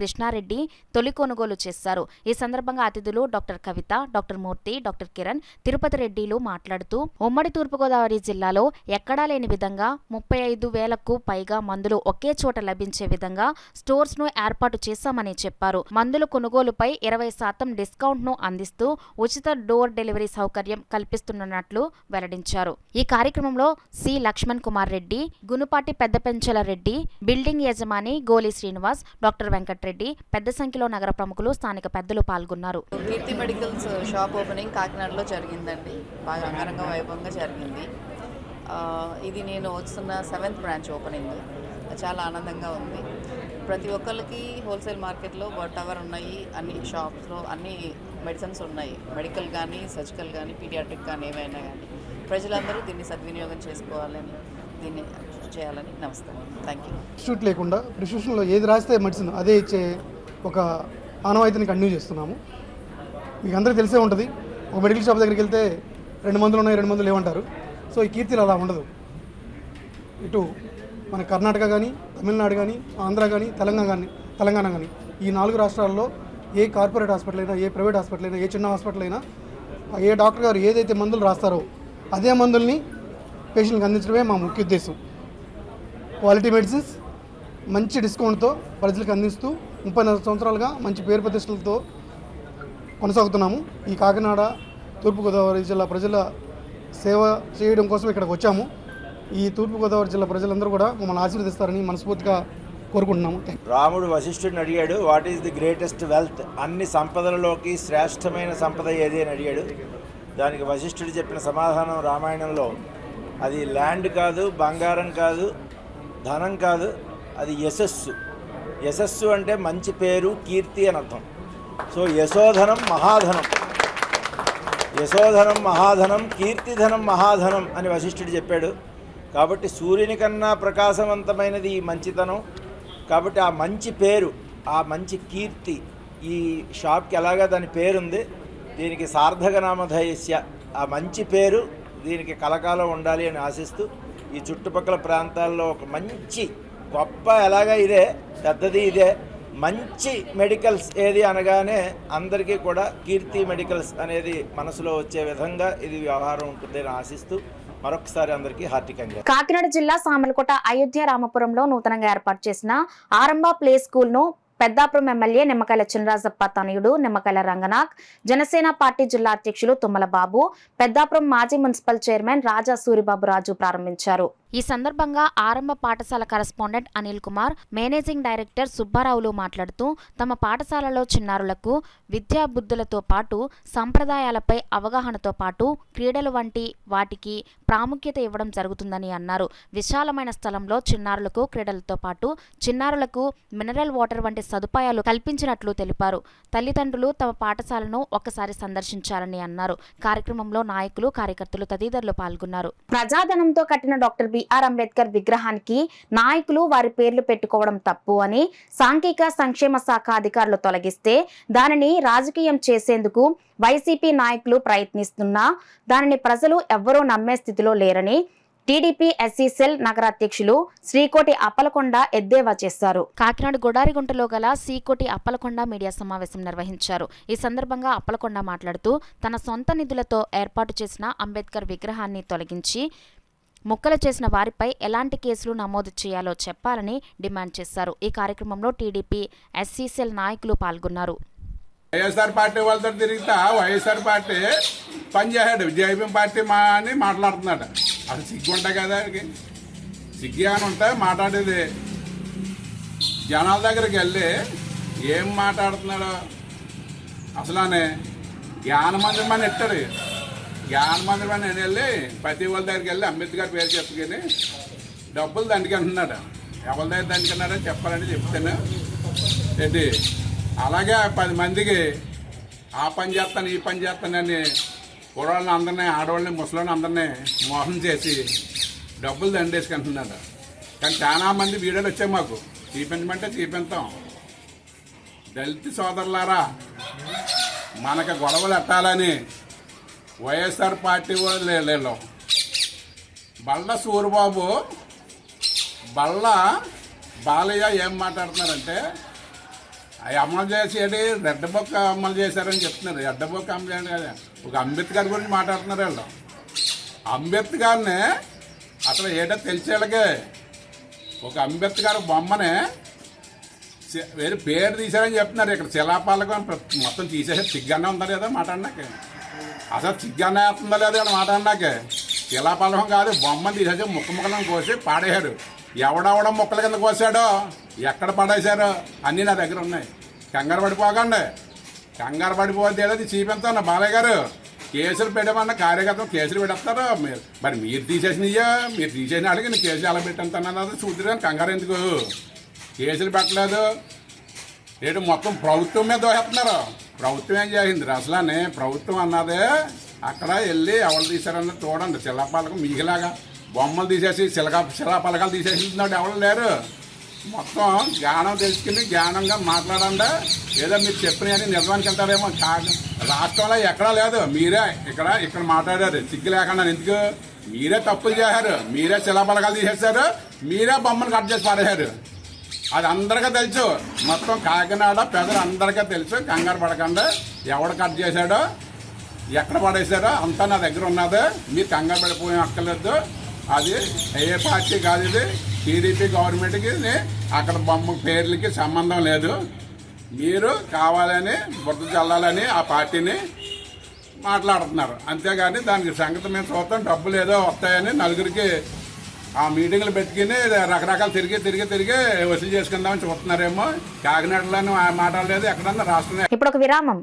కృష్ణారెడ్డి తొలి కొనుగోలు చేశారు. ఈ సందర్భంగా అతిథులు డాక్టర్ కవిత, డాక్టర్ మూర్తి, డాక్టర్ కిరణ్, తిరుపతి రెడ్డిలు మాట్లాడుతూ ఉమ్మడి తూర్పుగోదావరి జిల్లాలో ఎక్కడా లేని విధంగా 35,000కు పైగా మందులు ఒకే చోట లభించే విధంగా స్టోర్స్ ను ఏర్పాటు చేశామని చెప్పారు. మందుల కొనుగోలుపై 20% డిస్కౌంట్ ను అందిస్తూ ఉచిత డోర్ డెలివరీ సౌకర్యం కల్పిస్తున్నట్లు వెల్లడించారు. ఈ కార్యక్రమంలో సి లక్ష్మణ్ కుమార్ రెడ్డి, గునుపాటి పెద్దపెంచల రెడ్డి, బిల్డింగ్ యజమాని గోలి శ్రీనివాస్, డాక్టర్ వెంకట్రెడ్డి, పెద్ద సంఖ్యలో నగర ప్రముఖులు, స్థానిక పెద్దలు పాల్గొన్నారు. కీర్తి మెడికల్స్ షాప్ ఓపెనింగ్ కాకినాడలో జరిగిందండి. బాగా అంగరంగ వైభవంగా జరిగింది. ఇది నేను వస్తున్న 7th బ్రాంచ్ ఓపెనింగ్. చాలా ఆనందంగా ఉంది. ప్రతి ఒక్కరికి హోల్సేల్ మార్కెట్లో వాటెవర్ ఉన్నాయి, అన్ని షాప్స్లో అన్ని మెడిసిన్స్ ఉన్నాయి. మెడికల్ కానీ, సర్జికల్ కానీ, పీడియాట్రిక్ కానీ, ఏమైనా కానీ ప్రజలందరూ దీన్ని సద్వినియోగం చేసుకోవాలని, దీన్ని చేయాలని నమస్కారం. Thank you. ఇన్స్టిట్యూట్ లేకుండా ప్రిస్క్రిప్షన్లో ఏది రాస్తే మెడిసిన్ అదే ఇచ్చే ఒక ఆనవాయితీని కంటిన్యూ చేస్తున్నాము. మీకు అందరికీ తెలిసే ఉంటుంది, ఒక మెడికల్ షాప్ దగ్గరికి వెళ్తే 2 మందులు ఉన్నాయి, 2 మందులు లేవంటారు. సో ఈ కీర్తిలో అలా ఉండదు. ఇటు మన కర్ణాటక కానీ, తమిళనాడు కానీ, ఆంధ్ర కానీ, తెలంగాణ కానీ ఈ 4 రాష్ట్రాల్లో ఏ కార్పొరేట్ హాస్పిటల్ అయినా, ఏ ప్రైవేట్ హాస్పిటల్ అయినా, ఏ చిన్న హాస్పిటల్ అయినా ఏ డాక్టర్ గారు ఏదైతే మందులు రాస్తారో అదే మందుల్ని పేషెంట్కి అందించడమే మా ముఖ్య ఉద్దేశం. క్వాలిటీ మెడిసిన్స్ మంచి డిస్కౌంట్తో ప్రజలకు అందిస్తూ 34 సంవత్సరాలుగా మంచి పేరు ప్రతిష్టలతో కొనసాగుతున్నాము. ఈ కాకినాడ తూర్పుగోదావరి జిల్లా ప్రజల సేవ చేయడం కోసం ఇక్కడికి వచ్చాము. ఈ తూర్పుగోదావరి జిల్లా ప్రజలందరూ కూడా మమ్మల్ని ఆశీర్వదిస్తారని మనస్ఫూర్తిగా కోరుకుంటున్నాము. రాముడు వశిష్ఠుడిని అడిగాడు, what is the greatest wealth? అన్ని సంపదలలోకి శ్రేష్టమైన సంపద ఏది అని అడిగాడు. దానికి వశిష్ఠుడు చెప్పిన సమాధానం రామాయణంలో, అది ల్యాండ్ కాదు, బంగారం కాదు, ధనం కాదు, అది యశస్సు. యశస్సు అంటే మంచి పేరు, కీర్తి అని అర్థం. సో యశోధనం మహాధనం, యశోధనం మహాధనం, కీర్తిధనం మహాధనం అని వశిష్ఠుడు చెప్పాడు. కాబట్టి సూర్యుని కన్నా ప్రకాశవంతమైనది ఈ మంచితనం. కాబట్టి ఆ మంచి పేరు, ఆ మంచి కీర్తి ఈ షాప్కి ఎలాగా దాని పేరుంది, దీనికి సార్థక నామధేయస్య, ఆ మంచి పేరు దీనికి కలకాలం ఉండాలి అని ఆశిస్తూ ఈ చుట్టుపక్కల ప్రాంతాల్లో ఒక మంచి గొప్ప ఎలాగా ఇదే పెద్దది, ఇదే మంచి మెడికల్స్ ఏది అనగానే అందరికీ కూడా కీర్తి మెడికల్స్ అనేది మనసులో వచ్చే విధంగా ఇది వ్యవహారం ఉంటుందని ఆశిస్తూ మరొకసారి అందరికీ హార్దిక కంగ్రాట్స్. కాకినాడ జిల్లా సామలకోట అయోధ్య రామపురంలో నూతనంగా ఏర్పాటు చేసిన ఆరంభ ప్లే స్కూల్ ను పెద్దాపురం ఎమ్మెల్యే నిమ్మకాయల చినరాజప్ప తనయుడు నిమ్మకాయల రంగనాథ్, జనసేన పార్టీ జిల్లా అధ్యక్షులు తుమ్మల బాబు, పెద్దాపురం మాజీ మున్సిపల్ చైర్మన్ రాజా సూరిబాబు రాజు ప్రారంభించారు. ఈ సందర్భంగా ఆరంభ పాఠశాల correspondent Anil Kumar, managing director సుబ్బారావులు మాట్లాడుతూ తమ పాఠశాలలో చిన్నారులకు విద్యా బుద్ధులతో పాటు సంప్రదాయాలపై అవగాహనతో పాటు క్రీడలు వంటి వాటికి ప్రాముఖ్యత ఇవ్వడం జరుగుతుందని అన్నారు. విశాలమైన స్థలంలో చిన్నారులకు క్రీడలతో పాటు చిన్నారులకు మినరల్ వాటర్ వంటి సదుపాయాలు కల్పించినట్లు తెలిపారు. తల్లిదండ్రులు తమ పాఠశాలను ఒక్కసారి సందర్శించాలని అన్నారు. కార్యక్రమంలో నాయకులు, కార్యకర్తలు తదితరులు పాల్గొన్నారు. ప్రజాధనంతో కట్టిన డాక్టర్ బి బిఆర్ అంబేద్కర్ విగ్రహానికి నాయకులు వారి పేర్లు పెట్టుకోవడం తప్పు అని సాంఘిక సంక్షేమ శాఖ అధికారులు తొలగిస్తే దానిని రాజకీయం చేసేందుకు వైసీపీ నాయకులు ప్రయత్నిస్తున్నా దానిని ప్రజలు ఎవ్వరూ నమ్మే స్థితిలో లేరని టీడీపీ ఎస్సీ సెల్ నగర అధ్యక్షులు శ్రీకోటి అప్పలకొండ ఎద్దేవా చేశారు. కాకినాడ గొడారిగుంటలో గల శ్రీకోటి అప్పలకొండ మీడియా సమావేశం నిర్వహించారు. ఈ సందర్భంగా అప్పలకొండ మాట్లాడుతూ తన సొంత నిధులతో ఏర్పాటు చేసిన అంబేద్కర్ విగ్రహాన్ని తొలగించి ముక్కలు చేసిన వారిపై ఎలాంటి కేసులు నమోదు చేయాలో చెప్పాలని డిమాండ్ చేశారు. ఈ కార్యక్రమంలో టీడీపీ ఎస్సీ సెల్ నాయకులు పాల్గొన్నారు. వైఎస్ఆర్ పార్టీ వాళ్ళతో తిరుగుతా వైఎస్ఆర్ పార్టీ పనిచేసాడు, జైపీఎం పార్టీ అని మాట్లాడుతున్నాడు. అసలు సిగ్గు ఉంటాయి కదా, సిగ్గు అని ఉంటే మాట్లాడేది. జనాల దగ్గరికి వెళ్ళి ఏం మాట్లాడుతున్నాడు అసలు జ్ఞాన మందిరం అని ఎట్టాడు. జ్ఞాన మందిరం అని వెళ్ళి ప్రతి వాళ్ళ దగ్గరికి వెళ్ళి అంబేద్కర్ పేరు చెప్పుకొని డబ్బులు దండికి అంటున్నాడు. ఎవరి దగ్గర దండికి అన్నాడో చెప్పాలని చెప్తాను ఏంటి. అలాగే 10 మందికి ఆ పని చేస్తాను ఈ పని చేస్తానని కుర్రాళ్ళని అందరినీ ఆడవాళ్ళని ముసలిని అందరినీ మోసం చేసి డబ్బులు దండేసుకుంటున్నాడు. కానీ చాలా మంది వీడియోలు వచ్చాయి మాకు, చూపించమంటే చూపించాం. దళిత సోదరులారా, మనకు గొడవలు ఎట్టాలని వైఎస్ఆర్ పార్టీ వాళ్ళు బళ్ళ సూరిబాబు బళ్ళ బాలయ్య ఏం మాట్లాడుతున్నారంటే అవి అమలు చేసేది రెడ్ బుక్ అమలు చేశారని చెప్తున్నారు. రెడ్ బుక్ అమలు చేయండి కదా, ఒక అంబేద్కర్ గురించి మాట్లాడుతున్నారు వాళ్ళు. అంబేద్కర్ని అసలు ఏటో తెలిసేళ్ళకే ఒక అంబేద్కర్ బొమ్మనే వేరే పేరు తీశారని చెప్తున్నారు. ఇక్కడ శిలాపాలకం మొత్తం తీసేసి సిగ్గానే ఉందా లేదా మాట్లాడినాకే, అసలు సిగ్గానే వస్తుందా లేదా ఇక్కడ మాట్లాడినాకే. శిలాపాలకం కాదు, బొమ్మ తీసేసి ముక్కలను కోసి పాడేశారు. ఎవడెవడ మొక్కల కింద కోసాడో ఎక్కడ పడేశారో అన్నీ నా దగ్గర ఉన్నాయి. కంగారు పడిపోకండి, కంగారు పడిపోతే అది చూపించాను. బాలయ్య గారు కేసులు పెట్టమన్న కార్యకర్తలు కేసులు పెట్టేస్తారు. మరి మీరు తీసేసినయ్యా, మీరు తీసేసిన వాళ్ళకి నేను కేసులు ఎలా పెట్టంతానన్నది చూద్దాం. కంగారు ఎందుకు, కేసులు పెట్టలేదు ఏంటి, మొత్తం ప్రభుత్వం మీద దోహేస్తున్నారు. ప్రభుత్వం ఏం చేసింది అసలు ప్రభుత్వం అన్నదే అక్కడ వెళ్ళి ఎవరు తీశారన్నది చూడండి. శిలాపాలకం మీకులాగా బొమ్మలు తీసేసి శిలాపలకాలు తీసేసినాడు ఎవరు లేరు. మొత్తం జ్ఞానం తెలుసుకుని జ్ఞానంగా మాట్లాడండి. ఏదో మీరు చెప్పినవి నిజానికి వెళ్తారేమో. రాష్ట్రంలో ఎక్కడా లేదు, మీరే ఇక్కడ మాట్లాడారు సిగ్గు లేకుండా. ఎందుకు, మీరే తప్పులు చేశారు, మీరే శిలాపలకాలు తీసేశారు, మీరే బొమ్మను కట్ చేసి పడేశారు. అది అందరికీ తెలుసు, మొత్తం కాకినాడ ప్రజలందరికీ తెలుసు. కంగారు పడకండి, ఎవడు కట్ చేశాడో ఎక్కడ పడేశారో అంతా నా దగ్గర ఉన్నది. మీరు కంగారు పడిపోయే అక్కర్లేదు. అది ఏ పార్టీ కాదు, ఇది టీడీపీ గవర్నమెంట్కి అక్కడ బొమ్మ పేర్లకి సంబంధం లేదు. మీరు కావాలని బుద్ధ చల్లాలని ఆ పార్టీని మాట్లాడుతున్నారు, అంతేగాని దానికి సంగతి మేము చూస్తాం. డబ్బులు ఏదో వస్తాయని నలుగురికి ఆ మీటింగ్లు పెట్టుకుని రకరకాలు తిరిగి వసూలు చేసుకుందామని చూస్తున్నారేమో. కాకినాడలోనూ మాట్లాడలేదు, ఎక్కడన్నా రాష్ట్రంలో. ఇప్పుడు ఒక విరామం.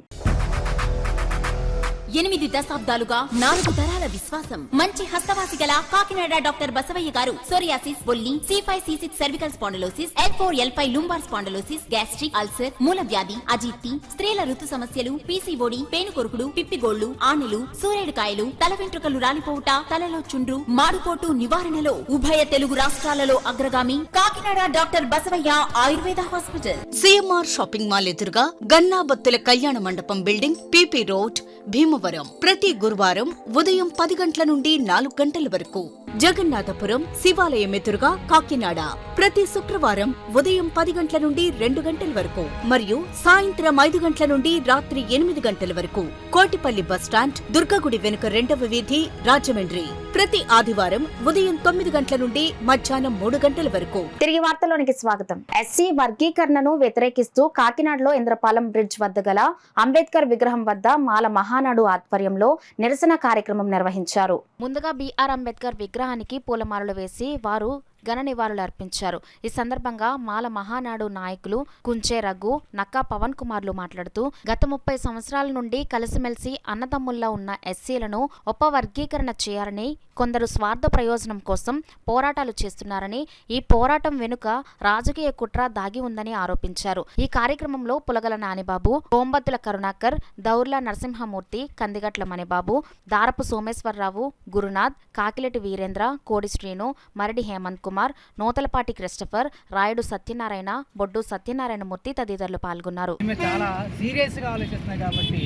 8 దశాబ్దాలుగా 4 తరాల విశ్వాసం. మంచి హస్తవాసి గల కాకినాడ డాక్టర్ బసవయ్య గారు సోరియాసిస్, బొల్లి, C5, C6 cervical spondylosis, L4, L5 lumbar spondylosis, gastric ulcer, మూల వ్యాధి, అజీర్తి, స్త్రీల ఋతు సమస్యలు, PCOD, పేనుకొరుకుడు, పిప్పిగోళ్లు, ఆనెలు, సూరేడుకాయలు, తల వెంట్రుకలు రాలిపోవుట, తలలో చుండ్రు, మాడుపోటు నివారణలో ఉభయ తెలుగు రాష్ట్రాలలో అగ్రగామి Kakinada doctor Basavaiah Ayurveda hospital. CMR shopping mall ఎదురుగా గన్నాబత్తుల కళ్యాణ మండపం బిల్డింగ్, PP రోడ్, భీమవరం. ప్రతి గురువారం ఉదయం 10 గంటల నుండి 4 గంటల వరకు. జగన్నాథపురం శివాలయం ఎదురుగా కాకినాడ ప్రతి శుక్రవారం ఉదయం 10 గంటల నుండి 2 గంటల వరకు మరియు సాయంత్రం 5 గంటల నుండి రాత్రి 8 గంటల వరకు. కోటిపల్లి బస్టాండ్, దుర్గగుడి వెనుక 2వ వీధి, రాజమండ్రి ప్రతి ఆదివారం ఉదయం 9 గంటల నుండి మధ్యాహ్నం 3 గంటల వరకు. తిరిగి వార్తలోనికి స్వాగతం. ఎస్సీ వర్గీకరణను వ్యతిరేకిస్తూ కాకినాడలో ఇంద్రపాలెం బ్రిడ్జ్ వద్ద గల అంబేద్కర్ విగ్రహం వద్ద మాల మహానాడు ఆధ్వర్యంలో నిరసన కార్యక్రమం నిర్వహించారు. ముందుగా బిఆర్ అంబేద్కర్ విగ్రహానికి పూలమాలలు వేసి వారు ఘన నివాళులు అర్పించారు. ఈ సందర్భంగా మాల మహానాడు నాయకులు కుంచే రఘు, నక్కా పవన్ కుమార్లు మాట్లాడుతూ గత 30 సంవత్సరాల నుండి కలిసిమెలిసి అన్నదమ్ముల్లా ఉన్న ఎస్సీలను ఉపవర్గీకరణ చేయాలని కొందరు స్వార్థ ప్రయోజనం కోసం పోరాటాలు చేస్తున్నారని, ఈ పోరాటం వెనుక రాజకీయ కుట్ర దాగి ఉందని ఆరోపించారు. ఈ కార్యక్రమంలో పులగల నానిబాబు, కోంబత్తుల కరుణాకర్, దౌర్ల నరసింహమూర్తి, కందిగట్ల మణిబాబు, దారపు సోమేశ్వరరావు, గురునాథ్, కాకిలెటి వీరేంద్ర, కోడి శ్రీను, మరడి హేమంత్ కుమార్, నోతలపాటి క్రిస్టఫర్, రాయుడు సత్యనారాయణ, బొడ్డు సత్యనారాయణమూర్తి తదితరులు పాల్గొన్నారు. చాలా సీరియస్గా ఆలోచిస్తున్నాయి కాబట్టి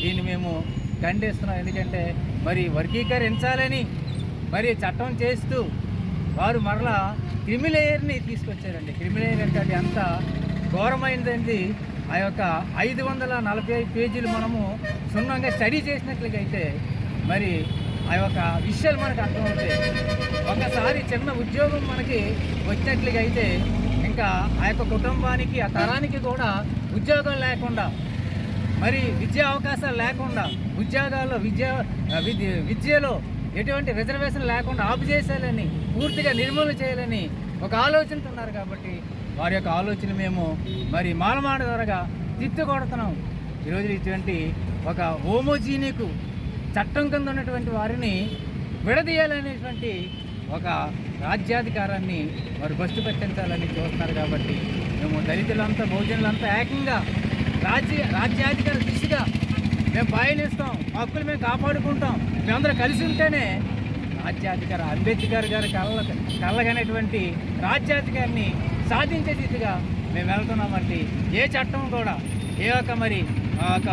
దీన్ని మేము ఖండిస్తున్నాం. ఎందుకంటే మరి వర్గీకరించాలని మరి చట్టం చేస్తూ వారు మరలా క్రిమిలేయర్ని తీసుకొచ్చారండి. క్రిమిలేయర్ అంటే అది అంత ఘోరమైనది. ఆ యొక్క 545 పేజీలు మనము క్షుణ్ణంగా స్టడీ చేసినట్లుగా అయితే మరి ఆ యొక్క విషయాలు మనకు అర్థమవుతాయి. ఒకసారి చిన్న ఉద్యోగం మనకి వచ్చినట్లుగా అయితే ఇంకా ఆ యొక్క కుటుంబానికి ఆ తరానికి కూడా ఉద్యోగం లేకుండా మరి విద్యా అవకాశాలు లేకుండా ఉద్యోగాల్లో విద్యలో ఎటువంటి రిజర్వేషన్ లేకుండా ఆపు చేసేయాలని, పూర్తిగా నిర్మూలన చేయాలని ఒక ఆలోచనతో ఉన్నారు. కాబట్టి వారి యొక్క ఆలోచన మేము మరి మాలమాడ ద్వారా తిట్టుకొడుతున్నాం. ఈరోజు ఇటువంటి ఒక హోమోజీనికు చట్టం కింద ఉన్నటువంటి వారిని విడదీయాలనేటువంటి ఒక రాజ్యాధికారాన్ని వారు బస్టు పెట్టించాలని చూస్తున్నారు. కాబట్టి మేము దళితులంతా బహుజనులంతా ఏకంగా రాజ్యాధికార దిశగా మేము పయనిస్తాం. హక్కులు మేము కాపాడుకుంటాం. మేమందరం కలిసి ఉంటేనే రాజ్యాధికార అంబేద్కర్ గారి కళ్ళగనేటువంటి రాజ్యాధికారిని సాధించే దిశగా మేము వెళ్తున్నామండి. ఏ చట్టం కూడా ఏ ఒక్క మరి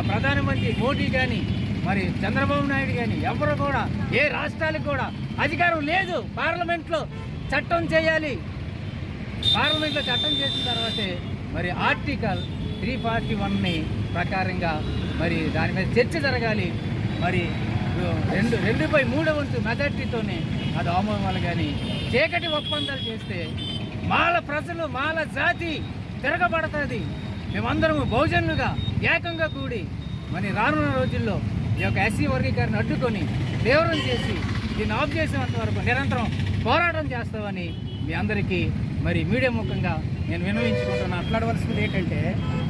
ప్రధానమంత్రి మోడీ కానీ మరి చంద్రబాబు నాయుడు కానీ ఎవరు కూడా ఏ రాష్ట్రాలకు కూడా అధికారం లేదు. పార్లమెంట్లో చట్టం చేయాలి. పార్లమెంట్లో చట్టం చేసిన తర్వాతే మరి ఆర్టికల్ 341 ప్రకారంగా మరి దాని మీద చర్చ జరగాలి. మరి 2/3 మెజార్టీతోనే అది ఆమోదాలు. కానీ చీకటి ఒప్పందాలు చేస్తే మాల ప్రజలు మాల జాతి తిరగబడుతుంది. మేమందరము బహుజనులుగా ఏకంగా కూడి మరి రానున్న రోజుల్లో ఈ యొక్క ఎస్సీ వర్గీకరణ అడ్డుకొని తీవ్రం చేసి దీన్ని ఆఫ్ చేసేంత వరకు నిరంతరం పోరాటం చేస్తామని మీ అందరికీ మరి మీడియా ముఖంగా నేను విన్నవించుకుంటున్నాను. మాట్లాడవలసింది ఏంటంటే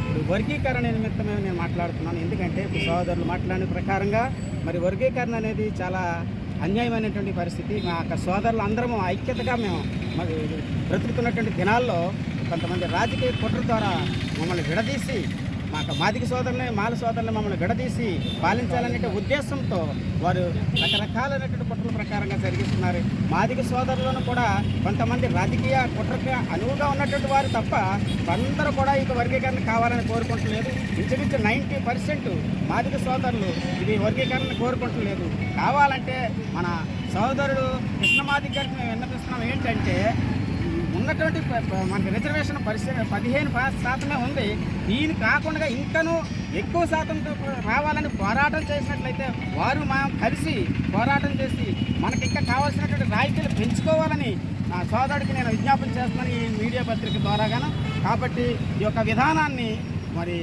ఇప్పుడు వర్గీకరణ నిమిత్తమే నేను మాట్లాడుతున్నాను. ఎందుకంటే ఇప్పుడు సోదరులు మాట్లాడిన ప్రకారంగా మరి వర్గీకరణ అనేది చాలా అన్యాయమైనటువంటి పరిస్థితి. మా యొక్క సోదరులు అందరము ఐక్యతగా మేము మరి బ్రతుకుతున్నటువంటి దినాల్లో కొంతమంది రాజకీయ కుట్ర ద్వారా మమ్మల్ని విడదీసి మాదిగ సోదరుని మాల సోదరుని మమ్మల్ని విడదీసి పాలించాలనే ఉద్దేశంతో వారు రకరకాలైనటువంటి కుట్రల ప్రకారంగా జరిగిస్తున్నారు. మాదిగ సోదరులను కూడా కొంతమంది రాజకీయ కుట్రకి అనువుగా ఉన్నటువంటి వారు తప్ప అందరూ కూడా ఇక వర్గీకరణ కావాలని కోరుకుంటలేదు. ఇంచుమించు 90% మాదిగ సోదరులు ఇది వర్గీకరణ కోరుకుంటలేదు. కావాలంటే మన సోదరుడు కృష్ణమాదిగ గారికి మేము విన్నపిస్తున్నాం ఏంటంటే ఉన్నటువంటి మనకి రిజర్వేషన్ 15% ఉంది. దీని కాకుండా ఇంకనూ ఎక్కువ శాతంతో రావాలని పోరాటం చేసినట్లయితే వారు మనం కలిసి పోరాటం చేసి మనకి ఇంకా కావాల్సినటువంటి రాయితీలు పెంచుకోవాలని నా సోదరుడికి నేను విజ్ఞాపన చేస్తున్నాను ఈ మీడియా పత్రిక ద్వారాగాను. కాబట్టి ఈ యొక్క విధానాన్ని మరి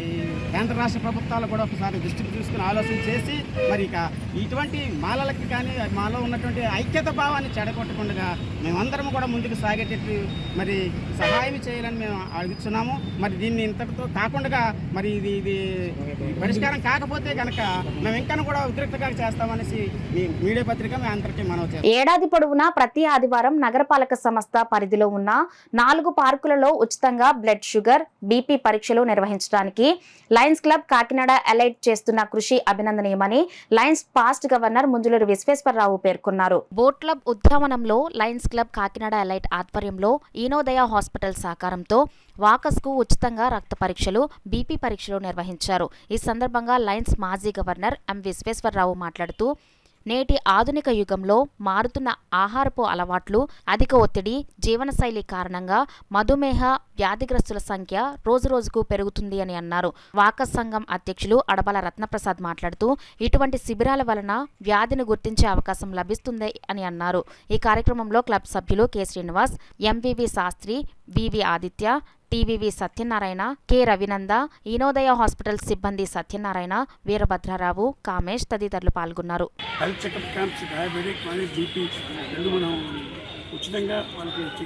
కేంద్ర రాష్ట్ర ప్రభుత్వాలు కూడా ఒకసారి దృష్టికి తీసుకుని ఆలోచన చేసి మరి ఇక ఇటువంటి మాలలకి కానీ మాలో ఉన్నటువంటి ఐక్యత భావాన్ని చెడగొట్టకుండా మేమందరం కూడా ముందుకు సాగేటట్టు మరి సహాయం చేయాలని మేము అడుగుతున్నాము. మరి దీన్ని ఇంతటితో కాకుండా మరి ఇది పరిష్కారం కాకపోతే కనుక మేము ఇంకా కూడా ఉద్రిక్తగా చేస్తామనేసి ఈ మీడియా పత్రిక మేము అందరికీ మనవి చేస్తాం. ఏడాది పొడవునా ప్రతి ఆదివారం నగరపాలక సంస్థ పరిధిలో ఉన్న 4 పార్కులలో ఉచితంగా బ్లడ్ షుగర్, బీపీ పరీక్షలు నిర్వహించడానికి లయన్స్ క్లబ్ కాకినాడ ఎలైట్ చేస్తున్న కృషి అభినందనీయమని lions past governor Munjuluru Visweswararao పేర్కొన్నారు. బోట్ క్లబ్ ఉద్యానవనంలో లయన్స్ క్లబ్ కాకినాడ ఎలైట్ ఆధ్వర్యంలో ఈనోదయ హాస్పిటల్ సహకారంతో వాకస్కు ఉచితంగా రక్త పరీక్షలు, బీపీ పరీక్షలు నిర్వహించారు. ఈ సందర్భంగా లయన్స్ మాజీ గవర్నర్ ఎం విశ్వేశ్వరరావు మాట్లాడుతూ నేటి ఆధునిక యుగంలో మారుతున్న ఆహారపు అలవాట్లు, అధిక ఒత్తిడి, జీవనశైలి కారణంగా మధుమేహ వ్యాధిగ్రస్తుల సంఖ్య రోజురోజుకు పెరుగుతుంది అని అన్నారు. వాకస్ సంఘం అధ్యక్షులు అడబల రత్నప్రసాద్ మాట్లాడుతూ ఇటువంటి శిబిరాల వలన వ్యాధిని గుర్తించే అవకాశం లభిస్తుంది అని అన్నారు. ఈ కార్యక్రమంలో క్లబ్ సభ్యులు కె శ్రీనివాస్, ఎంవివి శాస్త్రి, వివి Aditya, TVV Satyanarayana, K రవినంద, ఈనోదయ hospital సిబ్బంది సత్యనారాయణ, వీరభద్రారావు, కామేష్ తదితరులు పాల్గొన్నారు. హెల్త్ చెకప్ క్యాంప్స్, డయాబెటిక్ మరియు బీపీ రెండు మనం ఉచితంగా వాళ్ళకి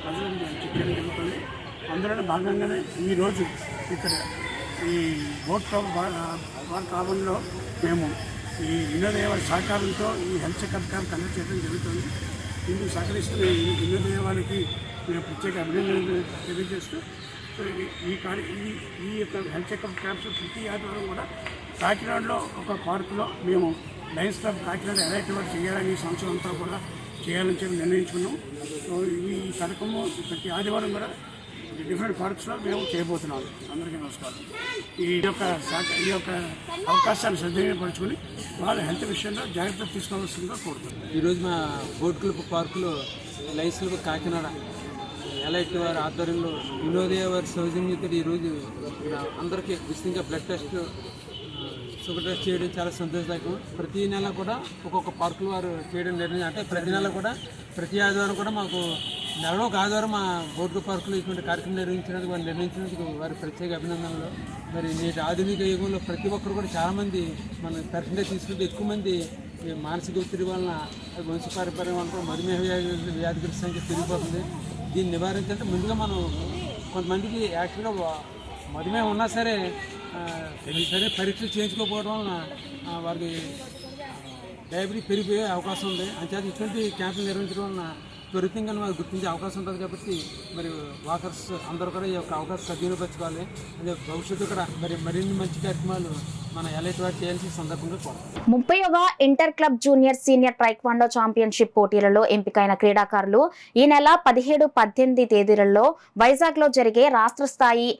ప్రజలను చెక్ చేయడం జరుగుతుంది. అందులో భాగంగానే ఈరోజు ఇక్కడ ఈ బోట్ వార్ కాలంలో మేము ఈ వినోదేవాల సహకారంతో ఈ హెల్త్ చెకప్ క్యాంప్ కండక్ట్ చేయడం జరుగుతుంది. ఇందుకు సహకరిస్తున్న ఈ వినోదేవాలకి మేము ప్రత్యేక అభినందనలు తెలియజేస్తూ ఈ యొక్క హెల్త్ చెకప్ క్యాంప్స్ ప్రతి ఆదివారం కూడా కాకినాడలో ఒక పార్కులో మేము Lions club Kakinada elite work చేయాలని ఈ సంవత్సరం అంతా కూడా చేయాలని చెప్పి నిర్ణయించుకున్నాం. సో ఈ కార్యక్రమం ప్రతి ఆదివారం కూడా డిఫరెంట్ పార్క్స్లో మేము చేయబోతున్నాం. అందరికీ నమస్కారం. ఈ యొక్క అవకాశాన్ని సద్వినియోగపరచుకొని వాళ్ళ హెల్త్ విషయంలో జాగ్రత్త తీసుకోవాల్సిందిగా కోరుతున్నాం. ఈరోజు మా బోట్ క్లబ్ పార్కులో లయన్స్ క్లబ్ కాకినాడ ఎలైట్ వారి ఆధ్వర్యంలో వినోదయ వారి సౌజన్యత ఈరోజు అందరికీ ఉచితంగా బ్లడ్ టెస్ట్, షుగర్ టెస్ట్ చేయడం చాలా సంతోషదాయకం. ప్రతి నెల కూడా ఒక్కొక్క పార్కులు వారు చేయడం నిర్ణయం, అంటే ప్రతి నెల కూడా ప్రతి ఆదివారం కూడా మాకు నెలలో ఒక ఆదివారం మా బోర్డు పార్కులో ఇటువంటి కార్యక్రమం నిర్వహించినందుకు వారు నిర్ణయించినందుకు వారి ప్రత్యేక అభినందనలు. మరి నేటి ఆధునిక యుగంలో ప్రతి ఒక్కరు కూడా చాలామంది మన పర్సెంటేజ్ తీసుకుంటే ఎక్కువ మంది మానసిక ఒత్తిడి వలన వంశపారంపర్యం వలన కూడా మధుమేహ వ్యాధిగ్రస్త సంఖ్య పెరిగిపోతుంది. దీన్ని నివారించాలంటే ముందుగా మనం కొంతమందికి యాక్చువల్గా మధుమేహం ఉన్నా సరే పరీక్షలు చేయించుకోకపోవడం వలన వారికి డయాబెటీస్ పెరిగిపోయే అవకాశం ఉంది. అంచేత ఇటువంటి క్యాంపులు నిర్వహించడం వలన త్వరితంగా వారు గుర్తించే అవకాశం ఉంటుంది. కాబట్టి మరి వాకర్స్ అందరూ కూడా ఈ యొక్క అవకాశం సద్వినియోగపరచుకోవాలి. అదే భవిష్యత్తు కూడా మరిన్ని మంచి కార్యక్రమాలు మన ఎలైట్ వారు చేయాల్సిన సందర్భంగా కోరుతాం. 30వ inter club junior senior taekwondo championship పోటీలలో ఎంపికైన క్రీడాకారులు ఈ నెల 17, 18 తేదీలలో వైజాగ్లో జరిగే రాష్ట్ర స్థాయి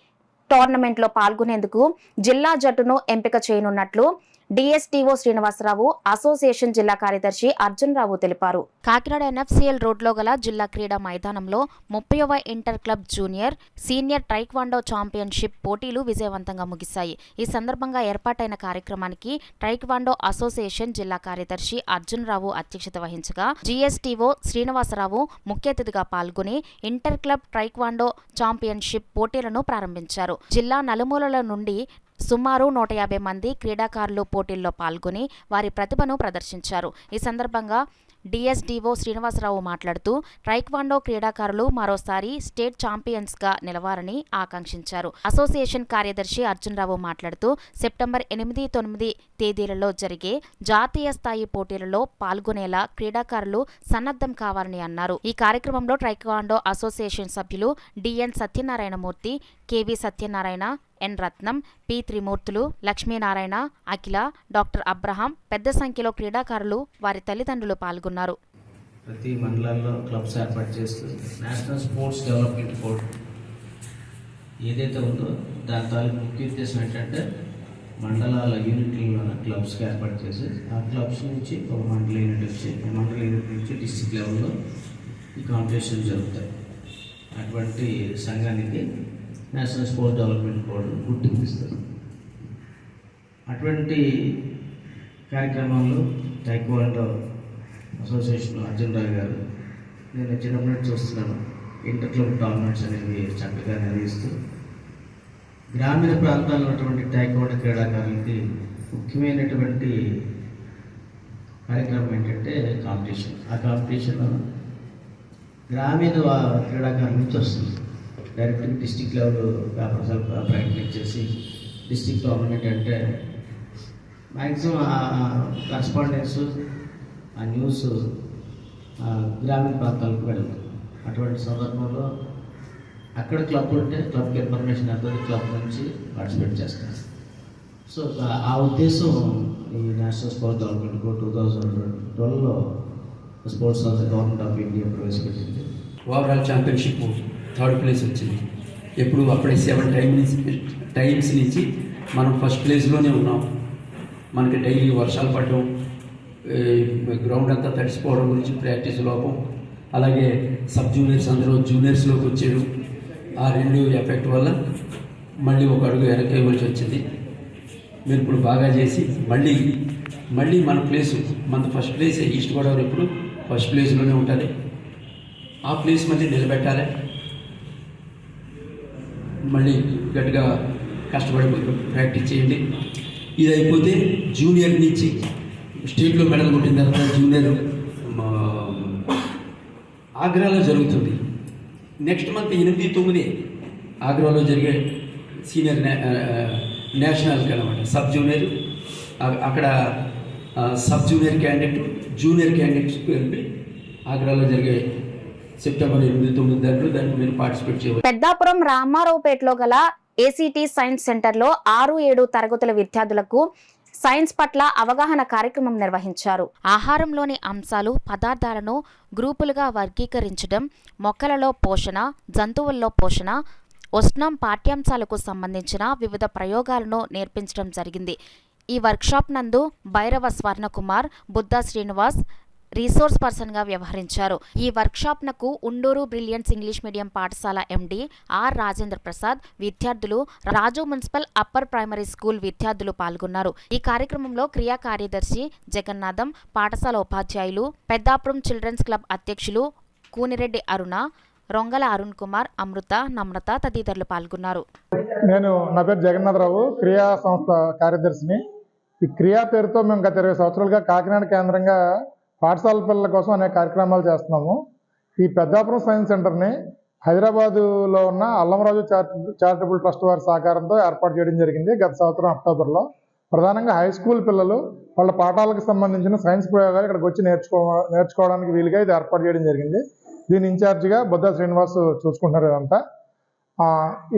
టోర్నమెంట్లో పాల్గొనేందుకు జిల్లా జట్టును ఎంపిక చేయనున్నట్లు డిఎస్టీఓ శ్రీనివాసరావు, అసోసియేషన్ జిల్లా కార్యదర్శి అర్జున్ రావు తెలిపారు. కాకినాడ ఎన్ఎఫ్సిఎల్ రోడ్లో గల జిల్లా క్రీడా మైదానంలో 30వ inter club junior senior taekwondo championship పోటీలు విజయవంతంగా ముగిశాయి. ఈ సందర్భంగా ఏర్పాటైన కార్యక్రమానికి టైక్వాండో అసోసియేషన్ జిల్లా కార్యదర్శి అర్జున్ రావు అధ్యక్షత వహించగా జిఎస్టీఓ శ్రీనివాసరావు ముఖ్య అతిథిగా పాల్గొని ఇంటర్ క్లబ్ టైక్వాండో ఛాంపియన్షిప్ పోటీలను ప్రారంభించారు. జిల్లా నలుమూలల నుండి సుమారు 150 మంది క్రీడాకారులు పోటీల్లో పాల్గొని వారి ప్రతిభను ప్రదర్శించారు. ఈ సందర్భంగా డిఎస్డిఓ శ్రీనివాసరావు మాట్లాడుతూ టైక్వాండో క్రీడాకారులు మరోసారి స్టేట్ ఛాంపియన్స్గా నిలవాలని ఆకాంక్షించారు. అసోసియేషన్ కార్యదర్శి అర్జున్ రావు మాట్లాడుతూ సెప్టెంబర్ 8, 9 తేదీలలో జరిగే జాతీయ స్థాయి పోటీలలో పాల్గొనేలా క్రీడాకారులు సన్నద్ధం కావాలని అన్నారు. ఈ కార్యక్రమంలో టైక్వాండో అసోసియేషన్ సభ్యులు డిఎన్ సత్యనారాయణమూర్తి, కెవి సత్యనారాయణ, ఎన్ రత్నం, పి త్రిమూర్తులు, లక్ష్మీనారాయణ, అఖిల, డాక్టర్ అబ్రహాం, పెద్ద సంఖ్యలో క్రీడాకారులు వారి తల్లిదండ్రులు పాల్గొన్నారు. ప్రతి మండలాల్లో క్లబ్స్ ఏర్పాటు చేస్తూ నేషనల్ స్పోర్ట్స్ డెవలప్మెంట్ బోర్డ్ ఏదైతే ఉందో దాని తాలూకు ముఖ్య ఉద్దేశం ఏంటంటే మండలాల యూనిట్లలో క్లబ్స్కి ఏర్పాటు చేసి ఆ క్లబ్స్ నుంచి ఒక మండల యూనిట్ వచ్చి మండల యూనిట్ నుంచి డిస్ట్రిక్ట్ లెవెల్లో ఈ కాంపిటీషన్ జరుగుతాయి. అటువంటి సంఘానికి నేషనల్ స్పోర్ట్స్ డెవలప్మెంట్ బోర్డు గుర్తింపిస్తారు. అటువంటి కార్యక్రమాల్లో టైక్వాండో అసోసియేషన్ అర్జున్ రావు గారు నేను వచ్చినప్పుడు చూస్తున్నాను. ఇంటర్ క్లబ్ టోర్నమెంట్స్ అనేవి చక్కగా నిర్వహిస్తూ గ్రామీణ ప్రాంతాల్లో ఉన్నటువంటి టైక్వాండో క్రీడాకారులకి ముఖ్యమైనటువంటి కార్యక్రమం ఏంటంటే కాంపిటీషన్. ఆ కాంపిటీషన్ గ్రామీణ క్రీడాకారుల నుంచి వస్తుంది. డైరెక్ట్గా డిస్ట్రిక్ట్ లెవెల్ ప్రయత్నించేసి డిస్ట్రిక్ట్ టోర్నమెంట్ అంటే మ్యాక్సిమం కరస్పాండెన్స్ ఆ న్యూస్ గ్రామీణ ప్రాంతాలకు వెళ్తుంది. అటువంటి సందర్భంలో అక్కడ క్లబ్ ఉంటే క్లబ్కి ఇన్ఫర్మేషన్ అవుతుంది, క్లబ్ నుంచి పార్టిసిపేట్ చేస్తారు. సో ఆ ఉద్దేశం ఈ నేషనల్ స్పోర్ట్స్ డెవలప్మెంట్ బోర్డ్ 2012లో స్పోర్ట్స్ గవర్నమెంట్ ఆఫ్ ఇండియా ప్రవేశపెట్టింది. ఓవరాల్ ఛాంపియన్షిప్ 3rd ప్లేస్ వచ్చింది. ఎప్పుడు అప్పుడే 7 టైమ్స్ నుంచి మనం ఫస్ట్ ప్లేస్లోనే ఉన్నాం. మనకి డైలీ వర్షాలు పడడం, గ్రౌండ్ అంతా తడిసిపోవడం గురించి ప్రాక్టీస్ లోపం, అలాగే సబ్ జూనియర్స్ అందరూ జూనియర్స్లోకి వచ్చారు. ఆ 2 ఎఫెక్ట్ వల్ల మళ్ళీ ఒక అడుగు వెనక్కి ఇవ్వాల్సి వచ్చింది. మీరు ఇప్పుడు బాగా చేసి మళ్ళీ మన ప్లేసు మన ఫస్ట్ ప్లేస్ ఈస్ట్ గోదావరి ఎప్పుడు ఫస్ట్ ప్లేస్లోనే ఉంటుంది. ఆ ప్లేస్ మళ్ళీ నిలబెట్టాలి. మళ్ళీ గట్టిగా కష్టపడి ప్రాక్టీస్ చేయండి. ఇది అయిపోతే జూనియర్ నుంచి స్టేట్లో మెడల్ కొట్టిన తర్వాత జూనియర్ ఆగ్రాలో జరుగుతుంది. నెక్స్ట్ మంత్ 8, 9 ఆగ్రాలో జరిగే సీనియర్ నేషనల్కి అనమాట. సబ్ జూనియర్ అక్కడ sub junior candidate, junior candidates కలిపి ఆగ్రాలో జరిగే సెప్టెంబర్ 8, 9 దాంట్లో మీరు పార్టిసిపేట్ చేయవచ్చు. పెద్దాపురం రామారావుపేటలో గల ఏసీటీ సైన్స్ సెంటర్లో 6, 7 తరగతుల విద్యార్థులకు సైన్స్ పట్ల అవగాహన కార్యక్రమం నిర్వహించారు. ఆహారంలోని అంశాలు, పదార్థాలను గ్రూపులుగా వర్గీకరించడం, మొక్కలలో పోషణ, జంతువుల్లో పోషణ, ఉష్ణం పాఠ్యాంశాలకు సంబంధించిన వివిధ ప్రయోగాలను నేర్పించడం జరిగింది. ఈ వర్క్షాప్ నందు భైరవ స్వర్ణకుమార్, బుద్ధ శ్రీనివాస్ రీసోర్స్ పర్సన్గా వ్యవహరించారు. ఈ వర్క్షాప్నకు ఉండూరు బ్రిలియన్స్ ఇంగ్లీష్ మీడియం పాఠశాల ఎండి ఆర్ రాజేంద్ర ప్రసాద్, విద్యార్థులు, రాజు మున్సిపల్ అప్పర్ ప్రైమరీ స్కూల్ విద్యార్థులు పాల్గొన్నారు. ఈ కార్యక్రమంలో క్రియా కార్యదర్శి జగన్నాథం, పాఠశాల ఉపాధ్యాయులు, పెద్దాపురం చిల్డ్రన్స్ క్లబ్ అధ్యక్షులు కూనిరెడ్డి అరుణ, రొంగల అరుణ్ కుమార్, అమృత, నమ్రత తదితరులు పాల్గొన్నారు. నా పేరు జగన్నాథరావు, క్రియా సంస్థ కార్యదర్శిని. ఈ క్రియా పేరుతో మేము గత 20 సంవత్సరాలుగా కాకినాడ కేంద్రంగా పాఠశాల పిల్లల కోసం అనేక కార్యక్రమాలు చేస్తున్నాము. ఈ పెద్దాపురం సైన్స్ సెంటర్ని హైదరాబాదులో ఉన్న అల్లంరాజు చారిటబుల్ ట్రస్ట్ వారి సహకారంతో ఏర్పాటు చేయడం జరిగింది గత సంవత్సరం అక్టోబర్లో. ప్రధానంగా హై స్కూల్ పిల్లలు వాళ్ళ పాఠాలకు సంబంధించిన సైన్స్ ప్రయోగాలు ఇక్కడికి వచ్చి నేర్చుకోవడానికి వీలుగా ఇది ఏర్పాటు చేయడం జరిగింది. దీని ఇన్ఛార్జిగా బుద్ధ శ్రీనివాస్ చూసుకుంటున్నారు ఇదంతా.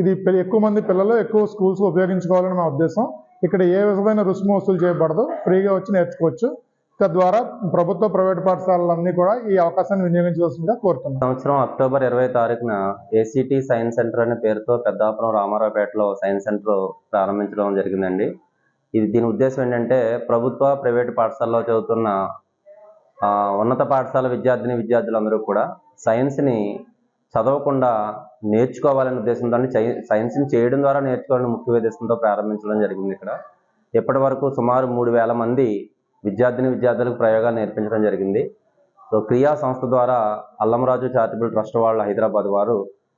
ఇది ఎక్కువ మంది పిల్లలు ఎక్కువ స్కూల్స్ ఉపయోగించుకోవాలని మా ఉద్దేశం. ఇక్కడ ఏ విధమైన రుసుము వసూలు చేయబడదు, ఫ్రీగా వచ్చి నేర్చుకోవచ్చు. తద్వారా ప్రభుత్వ ప్రైవేట్ పాఠశాలలన్నీ కూడా ఈ అవకాశాన్ని వినియోగించవలసిందిగా కోరుతున్నాం. సంవత్సరం అక్టోబర్ 20 తారీఖున ఏసీటీ సైన్స్ సెంటర్ అనే పేరుతో పెద్దాపురం రామారావుపేటలో సైన్స్ సెంటర్ ప్రారంభించడం జరిగిందండి. దీని ఉద్దేశం ఏంటంటే ప్రభుత్వ ప్రైవేట్ పాఠశాలలో చదువుతున్న ఉన్నత పాఠశాల విద్యార్థులందరూ కూడా సైన్స్ని చదవకుండా నేర్చుకోవాలనే ఉద్దేశంతో, సైన్స్ని చేయడం ద్వారా నేర్చుకోవాలని ముఖ్య ఉద్దేశంతో ప్రారంభించడం జరిగింది. ఇక్కడ ఇప్పటి వరకు సుమారు 3000 మంది విద్యార్థులకు ప్రయోగాలు నేర్పించడం జరిగింది. సో క్రియా సంస్థ ద్వారా అల్లంరాజు చారిటబుల్ ట్రస్ట్ వాళ్ళు హైదరాబాద్ వారు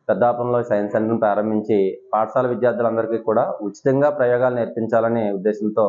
పెద్దాపురంలో సైన్స్ సెంటర్ను ప్రారంభించి పాఠశాల విద్యార్థులందరికీ కూడా ఉచితంగా ప్రయోగాలు నేర్పించాలనే ఉద్దేశంతో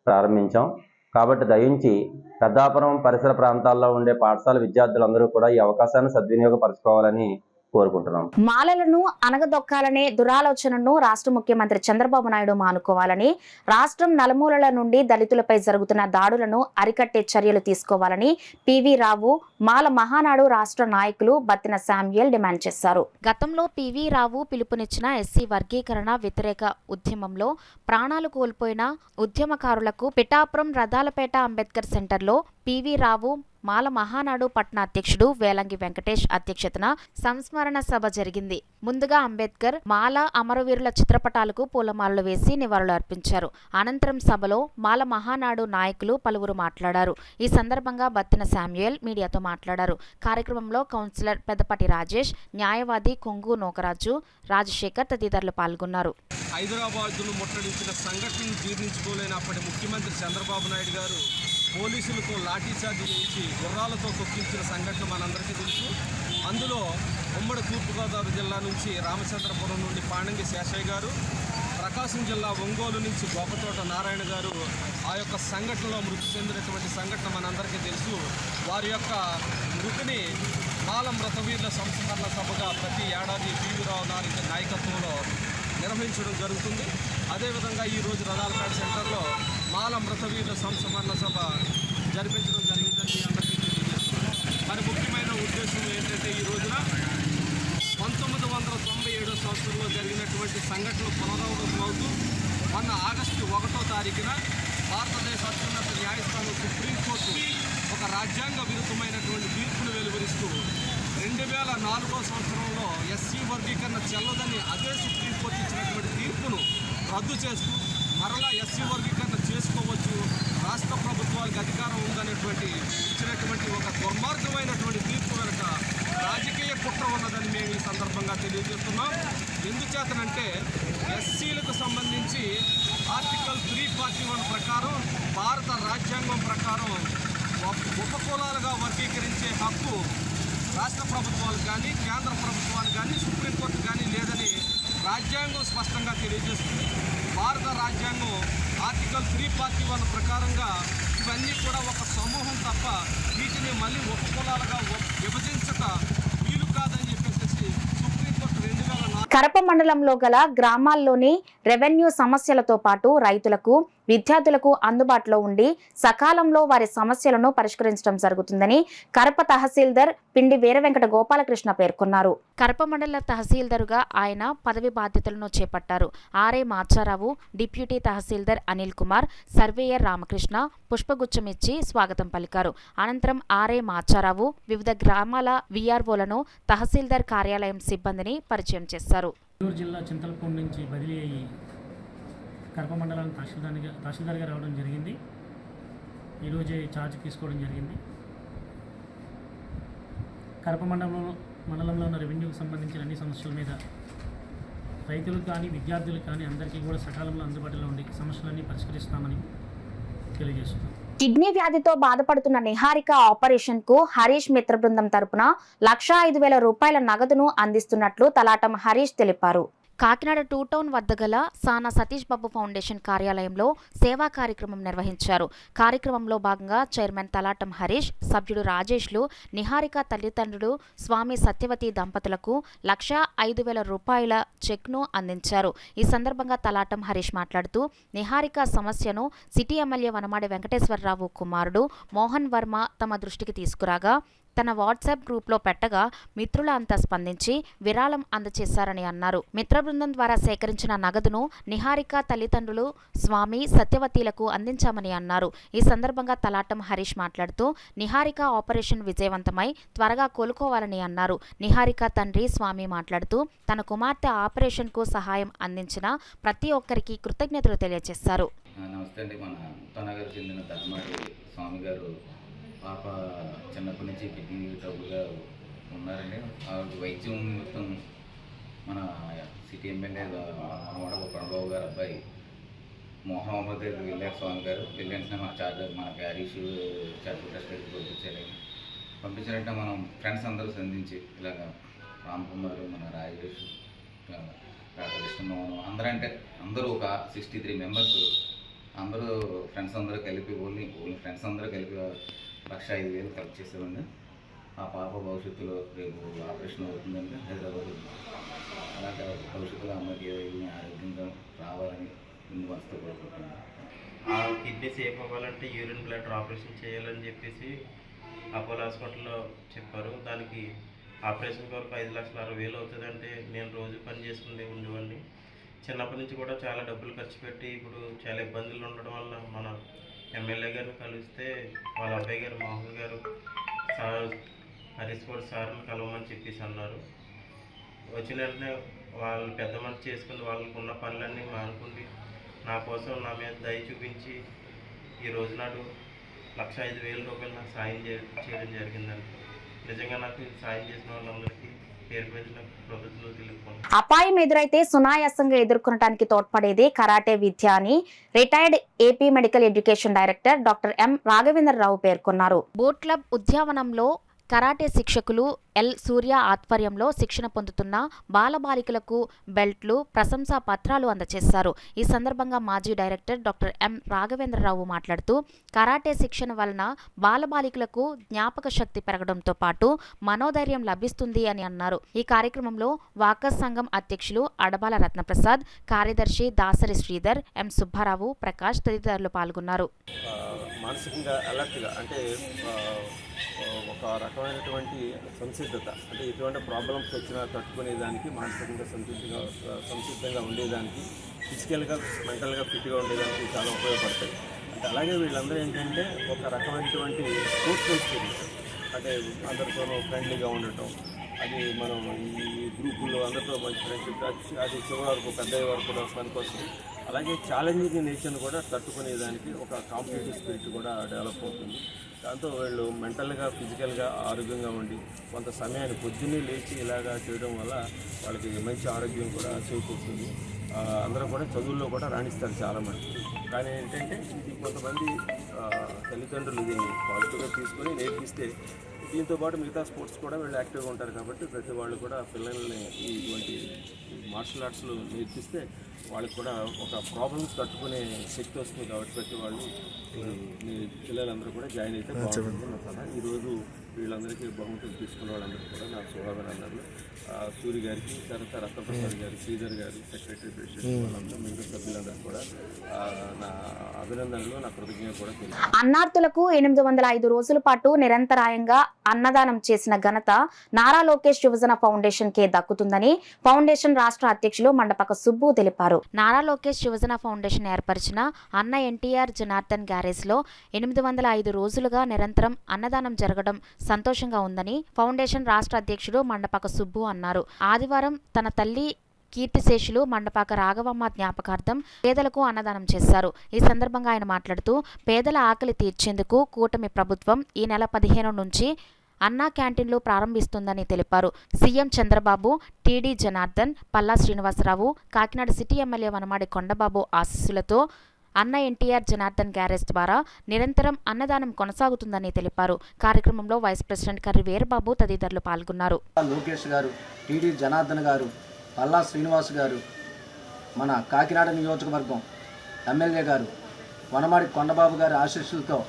ప్రారంభించాం. కాబట్టి దయించి పెద్దాపురం పరిసర ప్రాంతాల్లో ఉండే పాఠశాల విద్యార్థులందరూ కూడా ఈ అవకాశాన్ని సద్వినియోగపరచుకోవాలని కోరుకుంటున్నాం. మాలలను అనగదొక్కాలనే దురాలోచనను రాష్ట్ర ముఖ్యమంత్రి చంద్రబాబు నాయుడు మానుకోవాలని, రాష్ట్రం నలుమూలల నుండి దళితులపై జరుగుతున్న దాడులను అరికట్టే చర్యలు తీసుకోవాలని పివి రావు, మాల మహానాడు రాష్ట్ర నాయకులు బత్తిన శామ్యూయల్ డిమాండ్ చేశారు. గతంలో పివి రావు పిలుపునిచ్చిన ఎస్సీ వర్గీకరణ వ్యతిరేక ఉద్యమంలో ప్రాణాలు కోల్పోయిన ఉద్యమకారులకు పిఠాపురం రథాలపేట అంబేద్కర్ సెంటర్లో పివి రావు మాల మహానాడు పట్న అధ్యక్షుడు వేలంగి వెంకటేష్ అధ్యక్షతన సంస్మరణ సభ జరిగింది. ముందుగా అంబేద్కర్, మాల అమరవీరుల చిత్రపటాలకు పూలమాలలు వేసి నివాళులు అర్పించారు. అనంతరం సభలో మాల మహానాడు నాయకులు పలువురు మాట్లాడారు. ఈ సందర్భంగా బత్తిన శామ్యూయల్ మీడియాతో మాట్లాడారు. కార్యక్రమంలో కౌన్సిలర్ పెద్దపాటి రాజేష్, న్యాయవాది కొంగు నోకరాజు, రాజశేఖర్ తదితరులు పాల్గొన్నారు. హైదరాబాద్ను ముట్టడించిన సంఘటనను జీర్ణించుకోలేనప్పటి ముఖ్యమంత్రి చంద్రబాబు నాయుడు గారు పోలీసులతో లాఠీచార్జి చేయించి గుర్రాలతో తొక్కించిన సంఘటన మనందరికీ తెలుసు. అందులో ఉమ్మడి తూర్పుగోదావరి జిల్లా నుంచి రామచంద్రపురం నుండి పాండంగి శేషయ్య గారు, ప్రకాశం జిల్లా ఒంగోలు నుంచి గోపతోట నారాయణ గారు ఆ యొక్క సంఘటనలో మృతి చెందినటువంటి సంఘటన మనందరికీ తెలుసు. వారి యొక్క మృతిని మాల మృతవీరుల సంస్మరణ సభగా ప్రతి ఏడాది పివి రావు నాయకత్వంలో నిర్వహించడం జరుగుతుంది. అదేవిధంగా ఈరోజు రథాలపేట సెంటర్లో మాల మృతవీరుల సంస్మరణ సభ జరిపించడం జరిగిందని మీ అందరికీ తెలియజేస్తున్నాం. మరి ముఖ్యమైన ఉద్దేశం ఏంటంటే ఈ రోజున 1997 సంవత్సరంలో జరిగినటువంటి సంఘటనలు పునరావృతమవుతూ మొన్న ఆగస్టు 1వ తారీఖున భారతదేశ అత్యున్నత న్యాయస్థానం సుప్రీంకోర్టు ఒక రాజ్యాంగ విరుద్ధమైనటువంటి తీర్పును వెలువరిస్తూ 2004 సంవత్సరంలో ఎస్సీ వర్గీకరణ చెల్లదని అదే సుప్రీంకోర్టు ఇచ్చినటువంటి తీర్పును రద్దు చేస్తూ మరలా ఎస్సీ వర్గీకరణ చేసుకోవచ్చు, రాష్ట్ర ప్రభుత్వాలకు అధికారం ఉందనేటువంటి ఇచ్చినటువంటి ఒక దుర్మార్గమైనటువంటి తీర్పు వెనుక రాజకీయ కుట్ర ఉన్నదని మేము ఈ సందర్భంగా తెలియజేస్తున్నాం. ఎందుచేతనంటే ఎస్సీలకు సంబంధించి ఆర్టికల్ 341 ప్రకారం భారత రాజ్యాంగం ప్రకారం ఉపకులాలుగా వర్గీకరించే హక్కు రాష్ట్ర ప్రభుత్వాలు కానీ కేంద్ర ప్రభుత్వాలు కానీ సుప్రీంకోర్టు కానీ లేదని రాజ్యాంగం స్పష్టంగా తెలియజేస్తుంది. భారత రాజ్యాంగం ఆర్టికల్ 341 ప్రకారంగా ఇవన్నీ కూడా ఒక సమూహం తప్ప వీటిని మళ్ళీ ఉపకులాలుగా విభజించక కరప మండలంలో గల గ్రామాల్లోని రెవెన్యూ సమస్యలతో పాటు రైతులకు విద్యార్థులకు అందుబాటులో ఉండి సకాలంలో వారి సమస్యలను పరిష్కరించడం జరుగుతుందని కరప తహసీల్దార్ పిండి వీరవెంకట గోపాలకృష్ణ పేర్కొన్నారు. కరప మండల తహసీల్దారుగా ఆయన పదవి బాధ్యతలను చేపట్టారు. ఆర్ఏ మాచారావు, డిప్యూటీ తహసీల్దార్ అనిల్ కుమార్, సర్వేయర్ రామకృష్ణ పుష్పగుచ్చమిచ్చి స్వాగతం పలికారు. అనంతరం ఆర్ఏ మాచారావు వివిధ గ్రామాల విఆర్ఓలను తహసీల్దార్ కార్యాలయం సిబ్బందిని పరిచయం చేశారు. నెల్లూరు జిల్లా చింతలపూడి నుంచి బదిలీ అయ్యి కరప మండలానికి తహసీల్దార్గా రావడం జరిగింది. ఈరోజే ఛార్జ్ తీసుకోవడం జరిగింది. కరప మండలంలో ఉన్న రెవెన్యూకి సంబంధించిన అన్ని సమస్యల మీద రైతులకు కానీ విద్యార్థులకు కానీ అందరికీ కూడా సకాలంలో అందుబాటులో ఉండి సమస్యలన్నీ పరిష్కరిస్తామని తెలియజేస్తున్నాం. కిడ్నీ వ్యాధితో బాధపడుతున్న నిహారిక ఆపరేషన్ కు హరీష్ మిత్ర బృందం తరపున 1,05,000 రూపాయల నగదును అందిస్తున్నట్లు తలాటం హరీష్ తెలిపారు. కాకినాడ 2 టౌన్ వద్ద గల సానా సతీష్ బాబు ఫౌండేషన్ కార్యాలయంలో సేవా కార్యక్రమం నిర్వహించారు. కార్యక్రమంలో భాగంగా చైర్మన్ తలాటం హరీష్, సభ్యుడు రాజేష్లు నిహారిక తల్లిదండ్రులు స్వామి సత్యవతి దంపతులకు 1,05,000 రూపాయల చెక్ను అందించారు. ఈ సందర్భంగా తలాటం హరీష్ మాట్లాడుతూ నిహారిక సమస్యను సిటీ ఎమ్మెల్యే వనమాడి వెంకటేశ్వరరావు కుమారుడు మోహన్ వర్మ తమ దృష్టికి తీసుకురాగా తన వాట్సాప్ గ్రూప్లో పెట్టగా మిత్రుల అంతా స్పందించి విరాళం అందజేశారని అన్నారు. మిత్ర బృందం ద్వారా సేకరించిన నగదును నిహారిక తల్లిదండ్రులు స్వామి సత్యవతిలకు అందించామని అన్నారు. ఈ సందర్భంగా తలాటం హరీష్ మాట్లాడుతూ నిహారిక ఆపరేషన్ విజయవంతమై త్వరగా కోలుకోవాలని అన్నారు. నిహారిక తండ్రి స్వామి మాట్లాడుతూ తన కుమార్తె ఆపరేషన్కు సహాయం అందించిన ప్రతి ఒక్కరికి కృతజ్ఞతలు తెలియజేశారు. నమస్తే అండి. మన ఉత్తనగర్ చెందిన ధర్మాడి స్వామి గారు పాప చిన్నప్పటి నుంచి కిడ్నీ ట్రబుల్గా ఉన్నారండి. వైద్యం మొత్తం మన సిటీ ఎమ్మెల్యే మనవాడ ప్రణబాబు గారు అబ్బాయి మోహన్ అహ్మద్ దగ్గర వెళ్ళారు. స్వామి గారు వెళ్ళిన మన హరీష్ చార్జర్ టెస్ట్ దగ్గరికి పంపించారంటే మనం ఫ్రెండ్స్ అందరూ సంధించి ఇలాగ రామ్ కుమార్, మన రాజేష్, కృష్ణమోహన్ అందరూ ఒక 63 మెంబర్స్ అందరూ ఫ్రెండ్స్ అందరూ కలిపి ఓన్లీ ఫ్రెండ్స్ అందరూ కలిపి 1,05,000 కలెక్ట్ చేసామండి. ఆ పాప భవిష్యత్తులో రేపు ఆపరేషన్ అవుతుందండి హైదరాబాద్. అలాగే భవిష్యత్తులో అమ్మకి ఆరోగ్యంగా రావాలని ముందు వస్తూ కోరుకుంటున్నాను. ఆ కిడ్నీ సేఫ్ అవ్వాలంటే యూరిన్ బ్లాడర్ ఆపరేషన్ చేయాలని చెప్పేసి అపోలో హాస్పిటల్లో చెప్పారు. దానికి ఆపరేషన్ వరకు 5,60,000 అవుతుందంటే నేను రోజు పని చేసుకుని ఉండేవాడిని. చిన్నప్పటి నుంచి కూడా చాలా డబ్బులు ఖర్చు పెట్టి ఇప్పుడు చాలా ఇబ్బందులు ఉండడం వల్ల మన ఎమ్మెల్యే గారిని కలిస్తే వాళ్ళ అబ్బాయి గారు మోహన్ గారు సార్ హరీష్ కూడా సార్ని కలవమని చెప్పేసి అన్నారు. వచ్చిన వెంటనే వాళ్ళు పెద్ద మనసు చేసుకుని వాళ్ళకు ఉన్న పనులన్నీ మానుకుండి నా కోసం నా మీద దయ చూపించి ఈ రోజు నాడు 1,05,000 రూపాయలు నాకు సాయం చేయడం జరిగిందండి. నిజంగా నాకు సాయం చేసిన వాళ్ళందరికీ అపాయం ఎదురైతే సునాయాసంగా ఎదుర్కొనడానికి తోడ్పడేది కరాటే విద్య అని retired AP medical education director doctor M Raghavendra Rao పేర్కొన్నారు. బోట్ క్లబ్ ఉద్యానవనంలో కరాటే శిక్షకులు ఎల్ సూర్య ఆధ్వర్యంలో శిక్షణ పొందుతున్న బాలబాలికలకు బెల్ట్లు, ప్రశంసా పత్రాలు అందజేశారు. ఈ సందర్భంగా మాజీ డైరెక్టర్ డాక్టర్ ఎం రాఘవేంద్రరావు మాట్లాడుతూ కరాటే శిక్షణ వలన బాలబాలికలకు జ్ఞాపక శక్తి పెరగడంతో పాటు మనోధైర్యం లభిస్తుంది అని అన్నారు. ఈ కార్యక్రమంలో వాకర్స్ సంఘం అధ్యక్షులు అడబాల రత్నప్రసాద్, కార్యదర్శి దాసరి శ్రీధర్, ఎం సుబ్బారావు, ప్రకాష్ తదితరులు పాల్గొన్నారు. మానసికంగా అలర్ట్గా అంటే ఒక రకమైనటువంటి సంసిద్ధత అంటే ఎటువంటి ప్రాబ్లమ్స్ వచ్చినా తట్టుకునేదానికి మానసికంగా సంసిద్ధంగా ఉండేదానికి ఫిజికల్గా మెంటల్గా ఫిట్గా ఉండేదానికి చాలా ఉపయోగపడతాయి. అంటే అలాగే వీళ్ళందరూ ఏంటంటే ఒక రకమైనటువంటి స్పోర్ట్స్మెన్ స్పిరిట్ అంటే అందరితోనూ ఫ్రెండ్లీగా ఉండటం, అది మనం ఈ గ్రూపుల్లో అందరితో మంచి ఫ్రెండ్షిప్ అది చివరి వరకు పెద్ద వరకు కూడా పనికొస్తుంది. అలాగే ఛాలెంజింగ్ నేచర్ని కూడా తట్టుకునేదానికి ఒక కాంపిటేటివ్ స్పిరిట్ కూడా డెవలప్ అవుతుంది. దాంతో వీళ్ళు మెంటల్గా ఫిజికల్గా ఆరోగ్యంగా ఉండి కొంత సమయాన్ని పొద్దున్నే లేచి ఇలాగా చేయడం వల్ల వాళ్ళకి మంచి ఆరోగ్యం కూడా చేకూరుతుంది. అందరూ కూడా చదువుల్లో కూడా రాణిస్తారు చాలామంది. కానీ ఏంటంటే ఇది కొంతమంది తల్లిదండ్రులు దీన్ని పాజిటివ్గా తీసుకొని నేర్పిస్తే దీంతో పాటు మిగతా స్పోర్ట్స్ కూడా వీళ్ళు యాక్టివ్గా ఉంటారు. కాబట్టి ప్రతి వాళ్ళు కూడా పిల్లల్ని ఇటువంటి మార్షల్ ఆర్ట్స్లో నేర్పిస్తే వాళ్ళకి కూడా ఒక ప్రాబ్లమ్స్ తట్టుకునే శక్తి వస్తుంది. కాబట్టి ప్రతి వాళ్ళు పిల్లలందరూ కూడా జాయిన్ అయితే బాగుంటుంది. ఈరోజు వీళ్ళందరికీ బహుమతులు తీసుకున్న వాళ్ళందరికీ కూడా నా శుభాభినందనలు. సూరి గారికి, తర్వాత రత్నప్రసాద్ గారు, శ్రీధర్ గారు, సెక్రటరీ ప్రెసిడెంట్ వాళ్ళంతా మిగతా సభ్యులందరూ కూడా నా అభినందనలు, నా కృతజ్ఞత కూడా తెలియదు. అన్నార్థులకు 805 రోజుల పాటు నిరంతరాయంగా అన్నదానం చేసిన ఘనత నారా లోకేష్ యువజన ఫౌండేషన్ కే దక్కుతుందని ఫౌండేషన్ రాష్ట్ర అధ్యక్షులు మండపక సుబ్బు తెలిపారు. నారా లోకేష్ యువజన ఫౌండేషన్ ఏర్పరిచిన అన్న ఎన్టీఆర్ జనార్దన్ గ్యారేజ్ లో 805 రోజులుగా నిరంతరం అన్నదానం జరగడం సంతోషంగా ఉందని ఫౌండేషన్ రాష్ట్ర అధ్యక్షుడు మండపక సుబ్బు అన్నారు. ఆదివారం తన తల్లి కీర్తిశేషులు మండపాక రాఘవమ్మ జ్ఞాపకార్థం పేదలకు అన్నదానం చేశారు. ఈ సందర్భంగా ఆయన మాట్లాడుతూ పేదల ఆకలి తీర్చేందుకు కూటమి ప్రభుత్వం ఈ నెల 15 నుంచి అన్నా క్యాంటీన్లు ప్రారంభిస్తుందని తెలిపారు. CM Chandrababu, TD Janardhan, Palla Srinivasarao, Kakinada city MLA Vanamadi Kondababu ఆశీస్సులతో అన్న ఎన్టీఆర్ జనార్దన్ గ్యారేజ్ ద్వారా నిరంతరం అన్నదానం కొనసాగుతుందని తెలిపారు. కార్యక్రమంలో వైస్ ప్రెసిడెంట్ కర్రి వీరబాబు తదితరులు పాల్గొన్నారు. లోకేష్ గారు, టీడీ జనార్దన్ గారు, పల్లా శ్రీనివాస్ గారు, మన కాకినాడ నియోజకవర్గం ఎమ్మెల్యే గారు వనమాడి కొండబాబు గారి ఆశీస్సులతో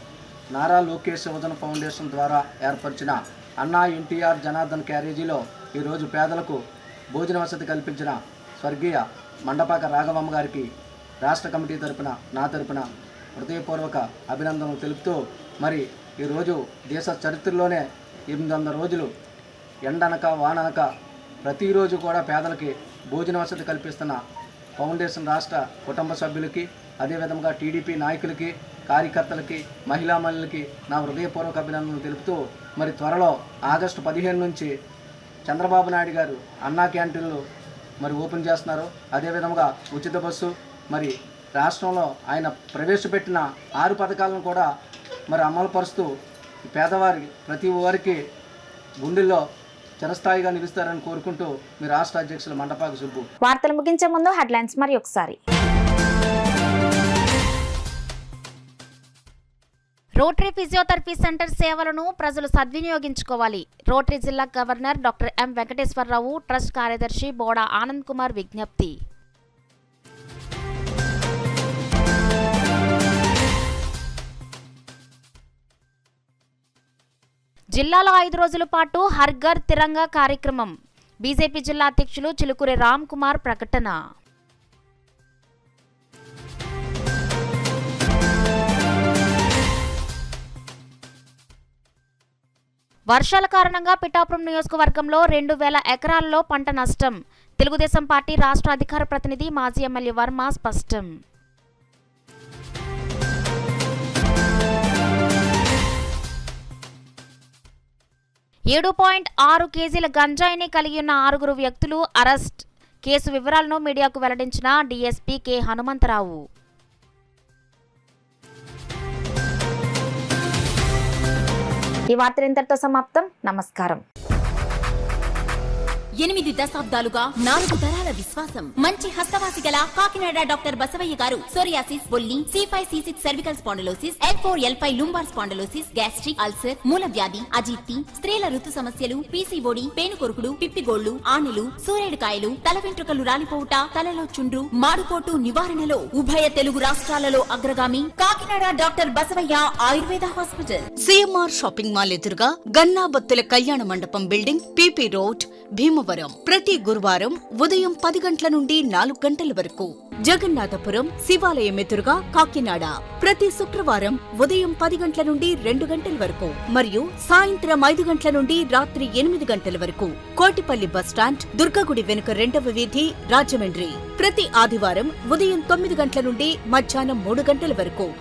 నారా లోకేష్ యువజన ఫౌండేషన్ ద్వారా ఏర్పరిచిన అన్నా ఎన్టీఆర్ జనార్దన్ క్యారేజీలో ఈరోజు పేదలకు భోజన వసతి కల్పించిన స్వర్గీయ మండపాక రాఘవమ్మ గారికి రాష్ట్ర కమిటీ తరపున, నా తరపున హృదయపూర్వక అభినందనలు తెలుపుతూ, మరి ఈరోజు దేశ చరిత్రలోనే 800 రోజులు ఎండనక వాననక ప్రతిరోజు కూడా పేదలకి భోజన వసతి కల్పిస్తున్న ఫౌండేషన్ రాష్ట్ర కుటుంబ సభ్యులకి, అదేవిధంగా టీడీపీ నాయకులకి, కార్యకర్తలకి, మహిళా మహిళలకి నా హృదయపూర్వక అభినందనలు తెలుపుతూ, మరి త్వరలో ఆగస్టు 15 నుంచి చంద్రబాబు నాయుడు గారు అన్నా క్యాంటీన్లు మరి ఓపెన్ చేస్తున్నారు. అదేవిధంగా ఉచిత బస్సు, మరి రాష్ట్రంలో ఆయన ప్రవేశపెట్టిన 6 పథకాలను కూడా మరి అమలుపరుస్తూ పేదవారి ప్రతి వారికి గుండెల్లో చిరస్థాయిగా నిలుస్తారని కోరుకుంటూ మీ రాష్ట్ర అధ్యక్షులు మండపాక సుబ్బు. వార్తలు ముగించే ముందు హెడ్లైన్స్ మరి ఒకసారి. రోటరీ ఫిజియోథెరపీ సెంటర్ సేవలను ప్రజలు సద్వినియోగించుకోవాలి. రోటరీ జిల్లా governor doctor M Venkateswararao, trust కార్యదర్శి బోడా ఆనంద్ కుమార్ విజ్ఞప్తి. జిల్లాలో 5 రోజుల పాటు హర్ ఘర్ తిరంగా కార్యక్రమం. బీజేపీ జిల్లా అధ్యక్షులు చిలుకూరి రామ్ కుమార్ ప్రకటన. వర్షాల కారణంగా పిఠాపురం నియోజకవర్గంలో 2000 ఎకరాల్లో పంట నష్టం. తెలుగుదేశం పార్టీ రాష్ట్ర అధికార ప్రతినిధి మాజీ ఎమ్మెల్యే వర్మ స్పష్టం. .6 కేజీల గంజాయిని కలిగి ఉన్న 6 వ్యక్తులు అరెస్ట్. కేసు వివరాలను మీడియాకు వెల్లడించిన డీఎస్పీ కె హనుమంతరావు. ఈ వార్తలు ఇంతటితో సమాప్తం. నమస్కారం. 8 దశాబ్దాలుగా 4 తరాల విశ్వాసం. మంచి హస్తవాసి గల కాకినాడ డాక్టర్ బసవయ్య గారు సోరియాసిస్, బొల్లి, C5, C6 cervical spondylosis, L4, L5 lumbar spondylosis, gastric, ulcer, మూలవ్యాధి, అజీర్తి, స్త్రీల ఋతు సమస్యలు, పీసీఓడి, పేనుకొరుకుడు, పిప్పిగోళ్లు, ఆనెలు, సూరేడుకాయలు, తల వెంట్రుకలు రాలిపోవుట, తలలో చుండ్రు, మాడుకోటు నివారణలో ఉభయ తెలుగు రాష్ట్రాలలో అగ్రగామి Kakinada doctor Basavaiah Ayurveda hospital. CMR shopping mall ఎదురుగా గన్నాబత్తుల కళ్యాణ మండపం బిల్డింగ్, పీపీ రోడ్, భీమవరం. ప్రతి గురువారం ఉదయం 10 గంటల నుండి 4 గంటల వరకు. జగన్నాథపురం శివాలయం ఎదురుగా కాకినాడ ప్రతి శుక్రవారం ఉదయం 10 గంటల నుండి 2 గంటల వరకు మరియు సాయంత్రం 5 గంటల నుండి రాత్రి 8 గంటల వరకు. కోటిపల్లి బస్టాండ్, దుర్గగుడి వెనుక 2వ వీధి, రాజమండ్రి ప్రతి ఆదివారం ఉదయం 9 గంటల నుండి మధ్యాహ్నం 3 గంటల వరకు.